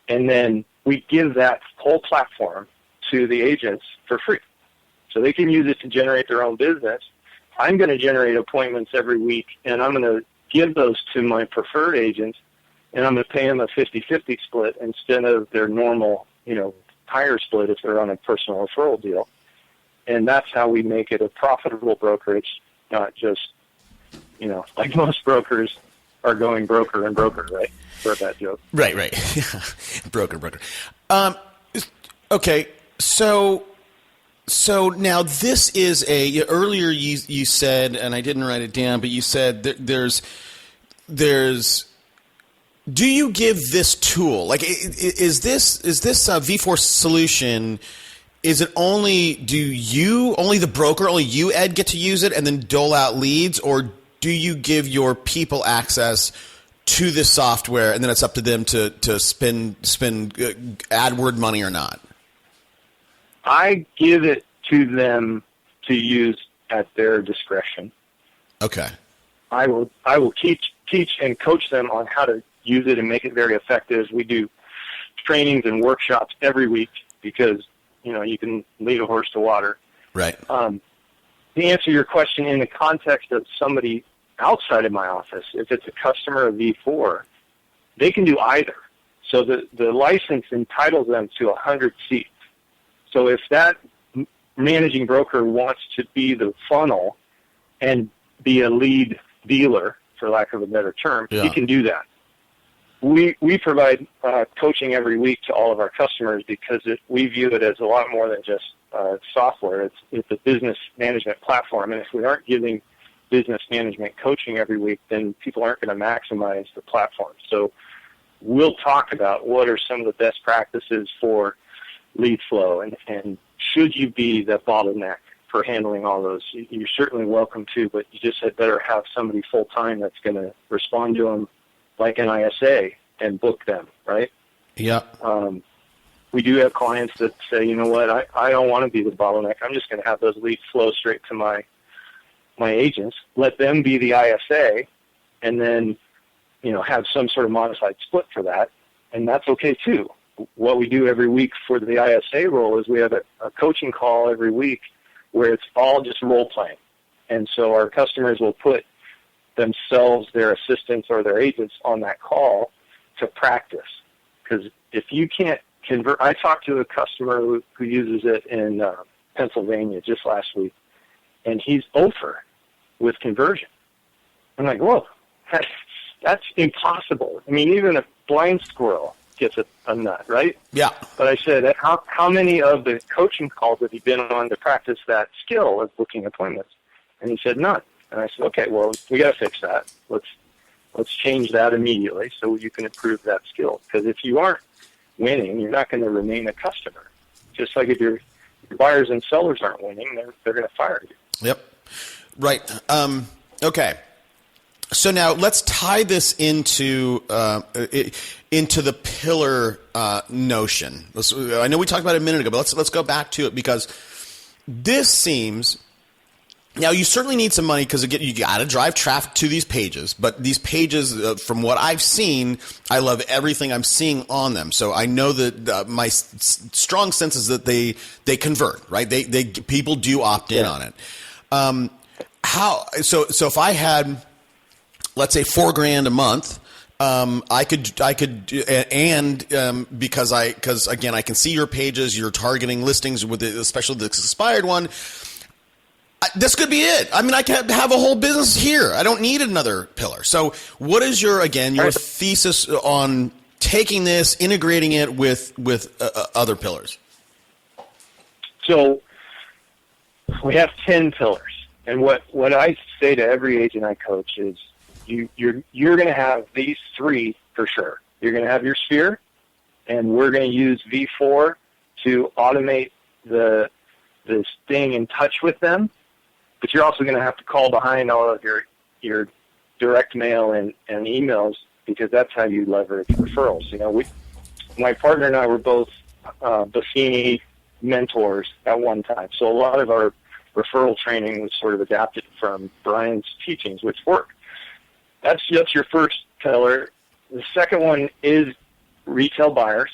and then we give that whole platform to the agents for free, so they can use it to generate their own business. I'm going to generate appointments every week, and I'm going to give those to my preferred agents, and I'm going to pay them a 50-50 split instead of their normal, higher split if they're on a personal referral deal. And that's how we make it a profitable brokerage, not just, like most brokers are going broker and broker, right? For that joke. Right. broker. Okay, so now this is earlier you said, and I didn't write it down, but you said there's do you give this tool, like, is this V4 solution, is it only the broker, only you, Ed, get to use it and then dole out leads, or do you give your people access to this software and then it's up to them to spend AdWord money or not? I give it to them to use at their discretion. Okay. I will teach and coach them on how to use it and make it very effective. We do trainings and workshops every week because, you can lead a horse to water. Right. To answer your question in the context of somebody outside of my office, if it's a customer of V4, they can do either. So the license entitles them to 100 seats. So if that managing broker wants to be the funnel and be a lead dealer, for lack of a better term, he can do that. We provide coaching every week to all of our customers because we view it as a lot more than just software. It's a business management platform, and if we aren't giving business management coaching every week, then people aren't going to maximize the platform. So we'll talk about what are some of the best practices for lead flow, and should you be the bottleneck for handling all those, you're certainly welcome to, but you just had better have somebody full-time that's going to respond to them like an ISA and book them, right? Yeah. We do have clients that say, you know what, I don't want to be the bottleneck. I'm just going to have those leads flow straight to my agents, let them be the ISA, and then, have some sort of modified split for that, and that's okay too. What we do every week for the ISA role is we have a coaching call every week where it's all just role playing. And so our customers will put themselves, their assistants, or their agents on that call to practice. Because if you can't convert, I talked to a customer who uses it in Pennsylvania just last week, and he's over with conversion. I'm like, whoa, that's impossible. I mean, even a blind squirrel gets a nut, right? Yeah. But I said, how many of the coaching calls have you been on to practice that skill of booking appointments? And he said, none. And I said, okay, well, we got to fix that. Let's change that immediately so you can improve that skill. Because if you aren't winning, you're not going to remain a customer. Just like if your buyers and sellers aren't winning, they're going to fire you. Yep. Right. Okay. So now let's tie this into the pillar notion. I know we talked about it a minute ago, but let's go back to it, because this seems. Now, you certainly need some money because, again, you got to drive traffic to these pages. But these pages, from what I've seen, I love everything I'm seeing on them. So I know that my strong sense is that they convert, right? They people do opt in on it. So if I had, let's say, $4,000 a month, I could, and because again, I can see your pages, you're targeting listings with especially the expired one. This could be it. I mean, I can have a whole business here. I don't need another pillar. So what is your thesis on taking this, integrating it with other pillars? So we have 10 pillars. And what I say to every agent I coach is you're going to have these three for sure. You're going to have your sphere, and we're going to use V4 to automate the staying in touch with them. But you're also going to have to call behind all of your direct mail and emails, because that's how you leverage referrals. You know, my partner and I were both Buffini mentors at one time. So a lot of our referral training was sort of adapted from Brian's teachings, which worked. That's your first pillar. The second one is retail buyers.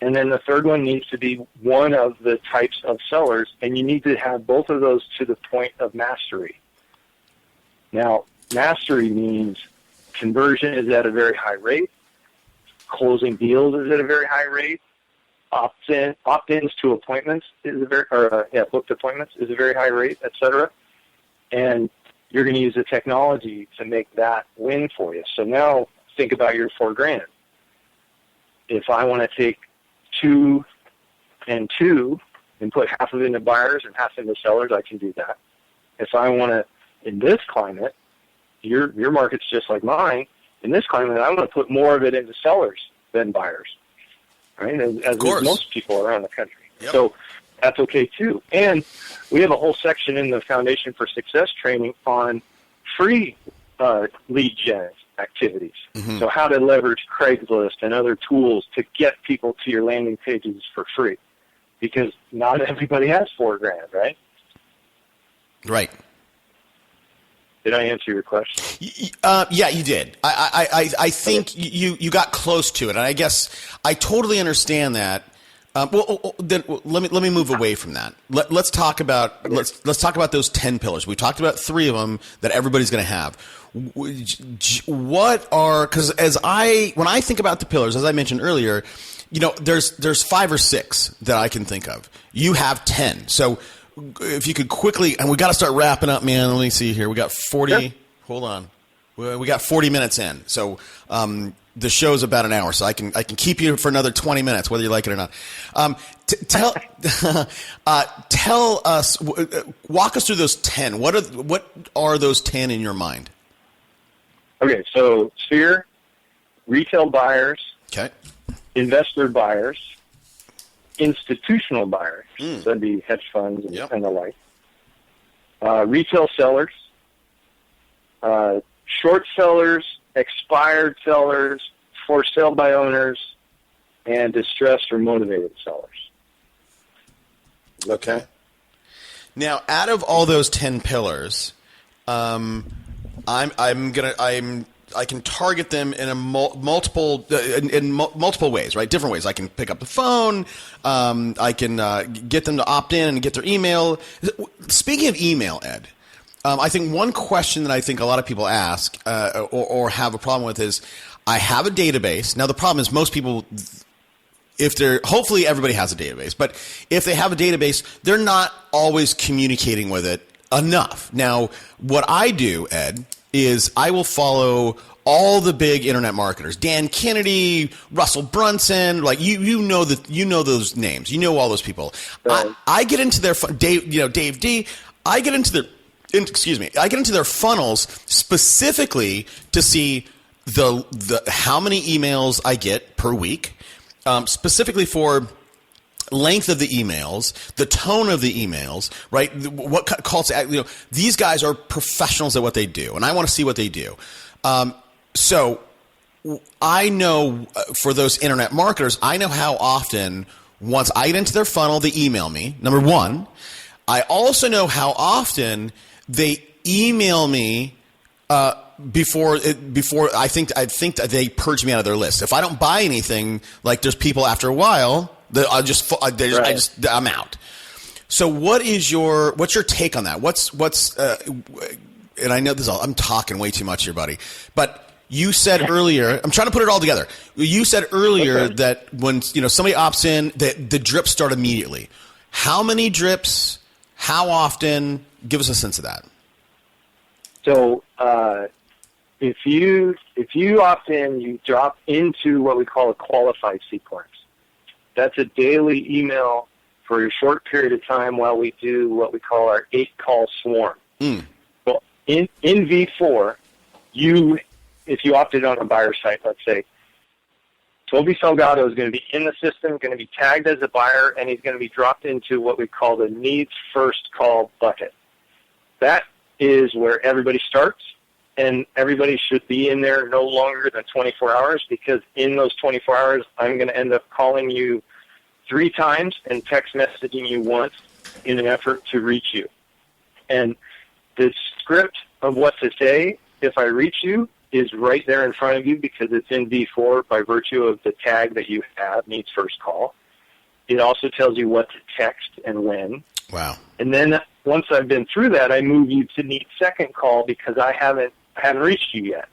And then the third one needs to be one of the types of sellers, and you need to have both of those to the point of mastery. Now, mastery means conversion is at a very high rate, closing deals is at a very high rate, opt-ins to appointments is booked appointments is a very high rate, etc. And you're going to use the technology to make that win for you. So now think about your $4,000. If I want to take 2 and 2 and put half of it into buyers and half into sellers, I can do that. If I want to, in this climate, your market's just like mine. In this climate, I want to put more of it into sellers than buyers, right? As most people around the country. Yep. So that's okay too. And we have a whole section in the Foundation for Success training on free lead gen activities. Mm-hmm. So how to leverage Craigslist and other tools to get people to your landing pages for free, because not everybody has $4,000, right? Right. Did I answer your question? Yeah, you did. I think you got close to it, and I guess I totally understand that. Then let me move away from that. Let's talk about those 10 pillars. We talked about 3 of them that everybody's going to have. What are, because when I think about the pillars, as I mentioned earlier, there's 5 or 6 that I can think of. You have 10. So if you could quickly, and we got to start wrapping up, man. Let me see here. We got 40. Sure. Hold on. We got 40 minutes in. So the show's about an hour, so I can keep you for another 20 minutes, whether you like it or not. Tell us, walk us through those 10. What are those 10 in your mind? Okay, so sphere, retail buyers, okay, investor buyers, institutional buyers, so that'd be hedge funds and the like, retail sellers, short sellers, expired sellers, for sale by owners, and distressed or motivated sellers. Okay. Now, out of all those 10 pillars, I can target them in a multiple ways, right? Different ways. I can pick up the phone. I can get them to opt in and get their email. Speaking of email, Ed, I think one question that I think a lot of people ask or have a problem with is, I have a database. Now, the problem is most people, hopefully everybody has a database, but if they have a database, they're not always communicating with it enough. Now, what I do, Ed, is I will follow all the big internet marketers, Dan Kennedy, Russell Brunson, like you know those names, you know all those people. Right. I get into their Dave D. I get into their funnels specifically to see the how many emails I get per week, specifically for length of the emails, the tone of the emails, right? What calls to act, these guys are professionals at what they do, and I want to see what they do. So I know for those internet marketers, I know how often, once I get into their funnel, they email me, number one. I also know how often they email me before I think that they purge me out of their list. If I don't buy anything, like there's people after a while that I'm out. So what's your take on that? And I know I'm talking way too much here, buddy, but you said earlier, I'm trying to put it all together. You said earlier that when somebody opts in, that the drips start immediately. How many drips? How often? Give us a sense of that. So if you opt in, you drop into what we call a qualified sequence. That's a daily email for a short period of time while we do what we call our 8-call swarm. Well, in V4, if you opted on a buyer site, let's say, Toby Salgado is going to be in the system, going to be tagged as a buyer, and he's going to be dropped into what we call the needs first call bucket. That is where everybody starts, and everybody should be in there no longer than 24 hours, because in those 24 hours, I'm going to end up calling you 3 times and text messaging you once in an effort to reach you. And the script of what to say if I reach you is right there in front of you, because it's in V4 by virtue of the tag that you have, needs first call. It also tells you what to text and when. Wow. And then once I've been through that, I move you to need second call, because I haven't reached you yet.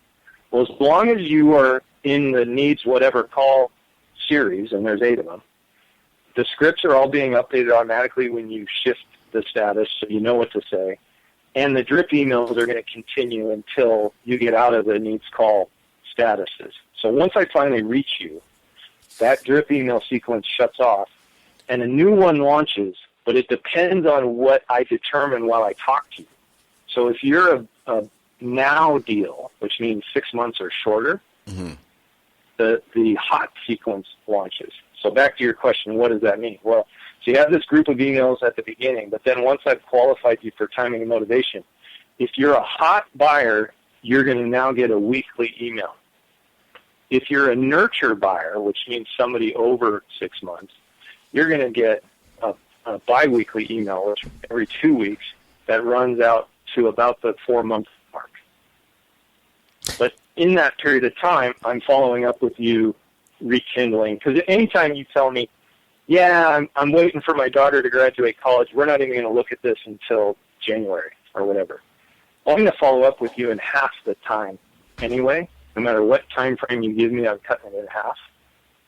Well, as long as you are in the needs whatever call series, and there's 8 of them, the scripts are all being updated automatically when you shift the status, so you know what to say. And the drip emails are going to continue until you get out of the needs call statuses. So once I finally reach you, that drip email sequence shuts off, and a new one launches, but it depends on what I determine while I talk to you. So if you're a now deal, which means 6 months or shorter, the hot sequence launches. So back to your question, what does that mean? Well, so you have this group of emails at the beginning, but then once I've qualified you for timing and motivation, if you're a hot buyer, you're going to now get a weekly email. If you're a nurture buyer, which means somebody over 6 months, you're going to get a biweekly email, which every 2 weeks, that runs out to about the 4-month mark. But in that period of time, I'm following up with you, rekindling, because anytime you tell me, yeah, I'm waiting for my daughter to graduate college, we're not even going to look at this until January or whatever. Well, I'm going to follow up with you in half the time anyway. No matter what time frame you give me, I'm cutting it in half.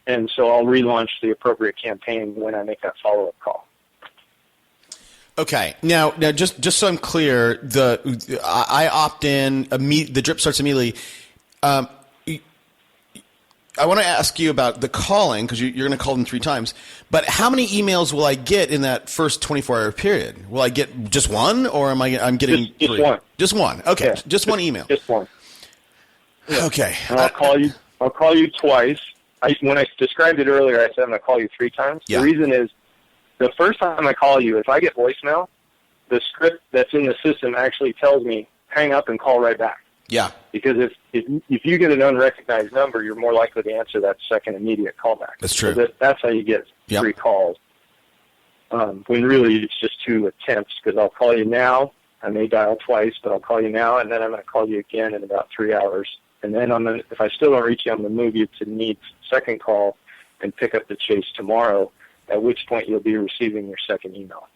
And so I'll relaunch the appropriate campaign when I make that follow-up call. Okay. Now, just so I'm clear, I opt in. The drip starts immediately. I want to ask you about the calling, because you're going to call them 3 times. But how many emails will I get in that first 24-hour period? Will I get just one, or I'm getting just 3? One. Just one. Okay, yeah, just one email. Just one. Yeah. Okay. And I'll call you twice. When I described it earlier, I said I'm going to call you 3 times. Yeah. The reason is, the first time I call you, if I get voicemail, the script that's in the system actually tells me, hang up and call right back. Yeah. Because if you get an unrecognized number, you're more likely to answer that second immediate callback. That's true. So that's how you get 3 calls. When really it's just 2 attempts, because I'll call you now. I may dial twice, but I'll call you now, and then I'm going to call you again in about 3 hours. And then if I still don't reach you, I'm going to move you to need second call and pick up the chase tomorrow, at which point you'll be receiving your second email.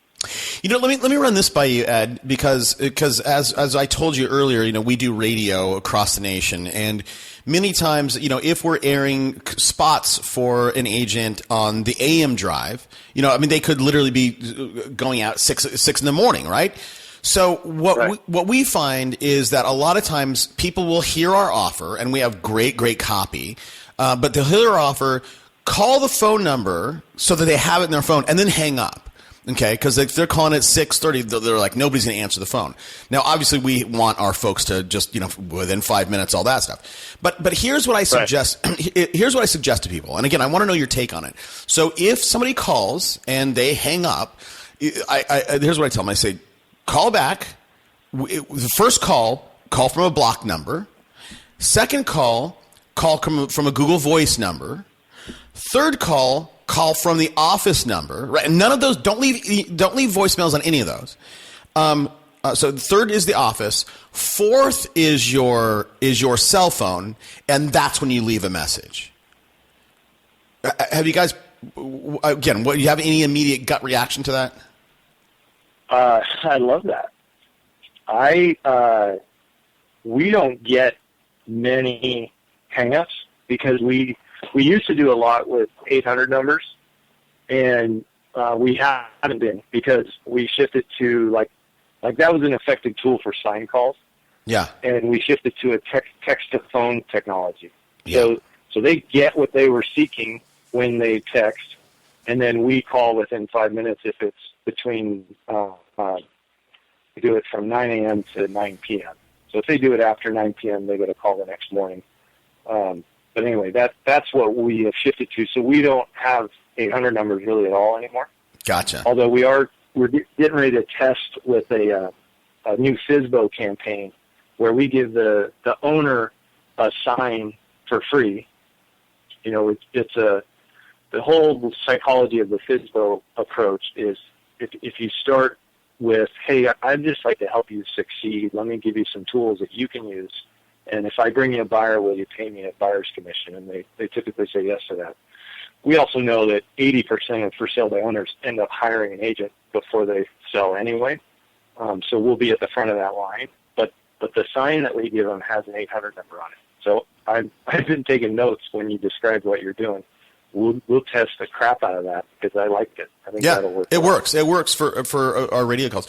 Let me run this by you, Ed, because as I told you earlier, we do radio across the nation, and many times, if we're airing spots for an agent on the AM drive, they could literally be going out six in the morning, right? So what we find is that a lot of times people will hear our offer, and we have great copy, but they'll hear our offer, call the phone number so that they have it in their phone, and then hang up. Okay, because if they're calling at 6:30, they're like, nobody's going to answer the phone. Now, obviously, we want our folks to just, within 5 minutes, all that stuff. But here's what I suggest. Here's what I suggest to people. And again, I want to know your take on it. So if somebody calls and they hang up, here's what I tell them. I say, call back. The first call from a block number. Second call from a Google Voice number. Third call from the office number, right? And none of those, don't leave voicemails on any of those. So the third is the office. Fourth is your cell phone, and that's when you leave a message. Have you guys, again, you have any immediate gut reaction to that? I love that. We don't get many hangups because we used to do a lot with 800 numbers, and we haven't been because we shifted to like that was an effective tool for sign calls. Yeah. And we shifted to a text to phone technology. Yeah. So they get what they were seeking when they text, and then we call within 5 minutes if it's between we do it from 9 a.m. to 9 p.m. So if they do it after 9 p.m., they get a call the next morning. But anyway, that's what we have shifted to. So we don't have 800 numbers really at all anymore. Gotcha. Although we're getting ready to test with a new FSBO campaign where we give the owner a sign for free. It's the whole psychology of the FSBO approach is if you start with, hey, I'd just like to help you succeed. Let me give you some tools that you can use. And if I bring you a buyer, will you pay me a buyer's commission? And they typically say yes to that. We also know that 80% of for sale by owners end up hiring an agent before they sell anyway. So we'll be at the front of that line. But the sign that we give them has an 800 number on it. So I've been taking notes when you described what you're doing. We'll test the crap out of that because I liked it. I think that'll work. It works. It works for our radio calls.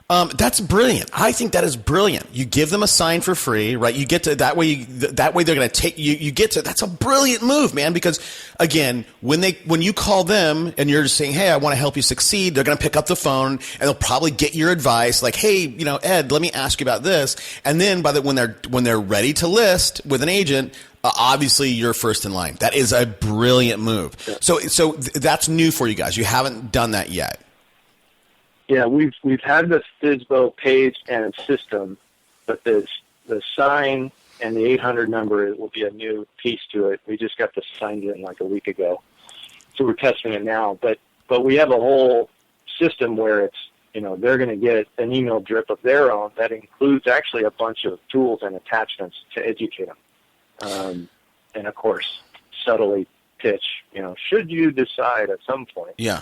That's brilliant. I think that is brilliant. You give them a sign for free, right? You get to that way they're going to take you. You get to that's a brilliant move, man. Because again, when you call them and you're just saying, "Hey, I want to help you succeed," they're going to pick up the phone and they'll probably get your advice, like, "Hey, Ed, let me ask you about this." And then when they're ready to list with an agent, obviously you're first in line. That is a brilliant move. Yeah. So that's new for you guys. You haven't done that yet. Yeah, we've had the FSBO page and system, but the sign and the 800 number will be a new piece to it. We just got the signed in like a week ago, so we're testing it now. But we have a whole system where it's they're going to get an email drip of their own that includes actually a bunch of tools and attachments to educate them, and of course subtly pitch. Should you decide at some point? Yeah.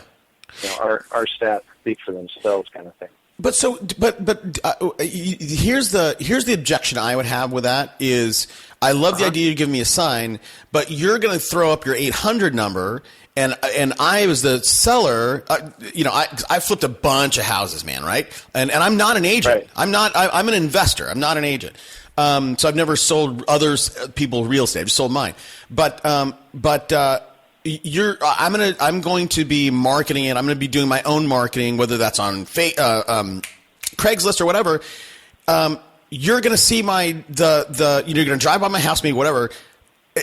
Our stats speak for themselves, kind of thing. But here's the objection I would have with that is I love the idea you give me a sign, but you're going to throw up your 800 number, and I was the seller. I flipped a bunch of houses, man, right? And I'm not an agent. Right. I'm an investor. I'm not an agent. So I've never sold people real estate. I've just sold mine. I'm going to be marketing it. I'm going to be doing my own marketing, whether that's on Craigslist or whatever. You're going to see you're going to drive by my house, maybe whatever.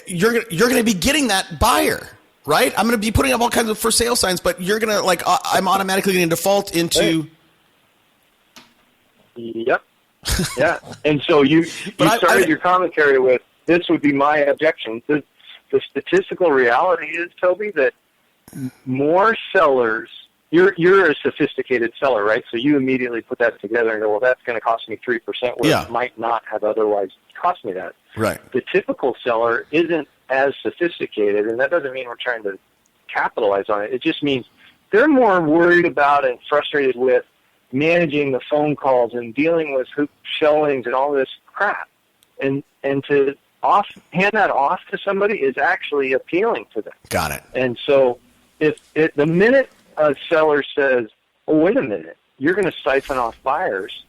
You're going to be getting that buyer, right? I'm going to be putting up all kinds of for sale signs, but you're going to I'm automatically going to default into. Yep. Yeah. And so you started your commentary with, this would be my objection. The statistical reality is, Toby, that more sellers, you're a sophisticated seller, right? So you immediately put that together and go, well, that's going to cost me 3%, where it might not have otherwise cost me that. Right. The typical seller isn't as sophisticated, and that doesn't mean we're trying to capitalize on it. It just means they're more worried about and frustrated with managing the phone calls and dealing with hoop showings and all this crap. And to hand that off to somebody is actually appealing to them. Got it. And so the minute a seller says, oh, wait a minute, you're going to siphon off buyers,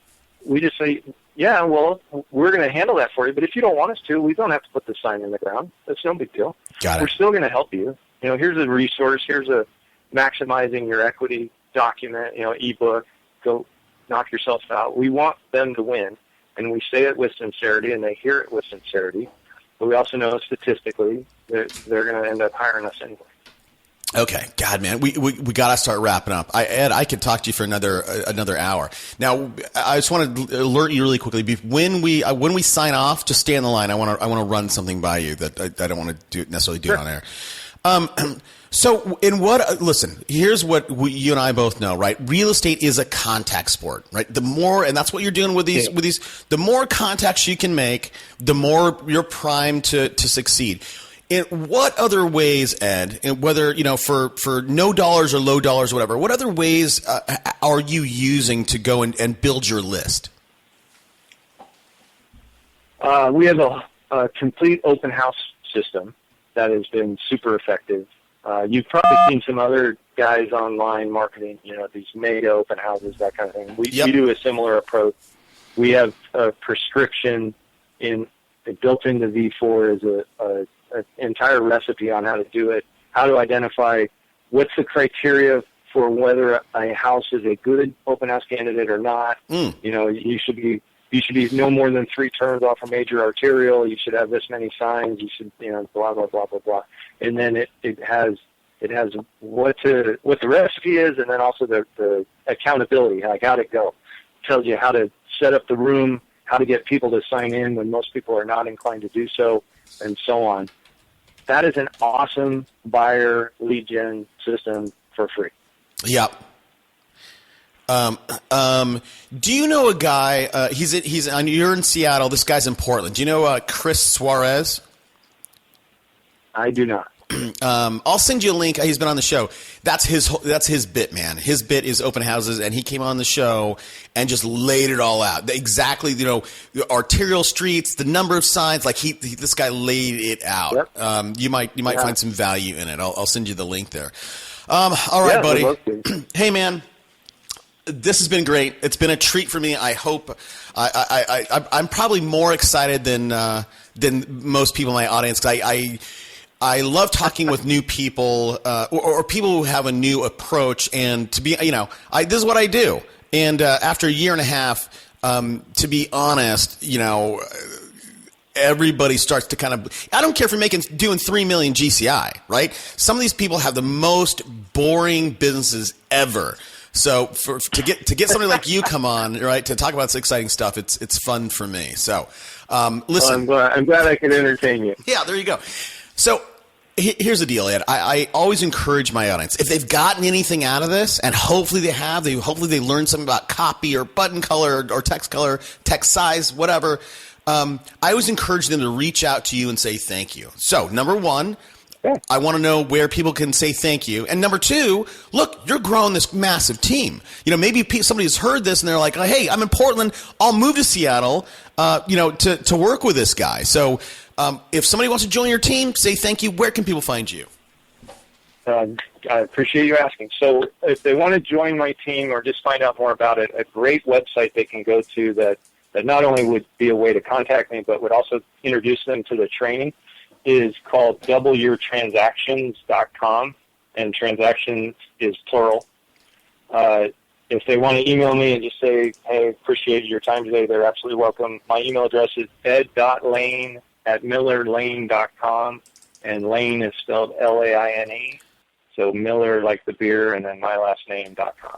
we just say, yeah, well, we're going to handle that for you. But if you don't want us to, we don't have to put the sign in the ground. That's no big deal. Got it. We're still going to help you. Here's a resource. Here's a maximizing your equity document, ebook. Go knock yourself out. We want them to win, and we say it with sincerity, and they hear it with sincerity. But we also know statistically that they're going to end up hiring us anyway. Okay, God, man, we got to start wrapping up. Ed, I could talk to you for another hour. Now, I just want to alert you really quickly. When we sign off, just stay on the line. I want to run something by you that I don't want to necessarily do it on air. So listen, here's what you and I both know, right? Real estate is a contact sport, right? The more, and that's what you're doing with these, the more contacts you can make, the more you're primed to succeed. In what other ways, Ed, and whether, for no dollars or low dollars or whatever, what other ways are you using to go and build your list? We have a complete open house system that has been super effective. You've probably seen some other guys online marketing, these mega open houses, that kind of thing. We do a similar approach. We have a prescription built into V4 as an entire recipe on how to do it, how to identify what's the criteria for whether a house is a good open house candidate or not. You should be no more than 3 turns off a major arterial. You should have this many signs. You should, blah, blah, blah, blah, blah. And then it has what the recipe is, and then also the accountability, like how to go. It tells you how to set up the room, how to get people to sign in when most people are not inclined to do so, and so on. That is an awesome buyer lead gen system for free. Yep. Do you know a guy? You're in Seattle. This guy's in Portland. Do you know Chris Suarez? I do not. I'll send you a link. He's been on the show. That's his bit, man. His bit is open houses, and he came on the show and just laid it all out. Exactly, the arterial streets, the number of signs. Like this guy laid it out. Yep. You might find some value in it. I'll send you the link there. All right, buddy. Hey, man. This has been great. It's been a treat for me. I hope I'm probably more excited than most people in my audience, because I love talking with new people or people who have a new approach. And to be, this is what I do. And after a year and a half, to be honest, everybody starts to kind of, I don't care if you're doing 3 million GCI, right? Some of these people have the most boring businesses ever. So to get somebody like you come on, right, to talk about this exciting stuff, it's fun for me. So listen, I'm glad I can entertain you. Yeah, there you go. So here's the deal, Ed. I always encourage my audience, if they've gotten anything out of this, and hopefully they have, hopefully they learned something about copy or button color, text size, whatever. I always encourage them to reach out to you and say thank you. So number one, I want to know where people can say thank you. And number two, look, you're growing this massive team. Maybe somebody has heard this and they're like, hey, I'm in Portland. I'll move to Seattle, to work with this guy. So if somebody wants to join your team, say thank you. Where can people find you? I appreciate you asking. So if they want to join my team or just find out more about it, a great website they can go to that not only would be a way to contact me, but would also introduce them to the training, is called doubleyourtransactions.com, and transactions is plural. If they want to email me and just say, hey, appreciate your time today, they're absolutely welcome. My email address is ed.laine@millerlaine.com, and Laine is spelled Laine. So Miller, like the beer, and then my last name.com.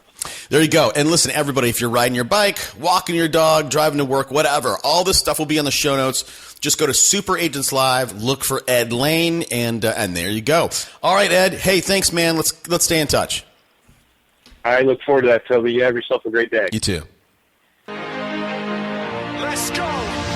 There you go. And listen, everybody, if you're riding your bike, walking your dog, driving to work, whatever, all this stuff will be on the show notes. Just go to Super Agents Live, look for Ed Laine, and there you go. All right, Ed. Hey, thanks, man. Let's stay in touch. I look forward to that, Toby. You have yourself a great day. You too. Let's go.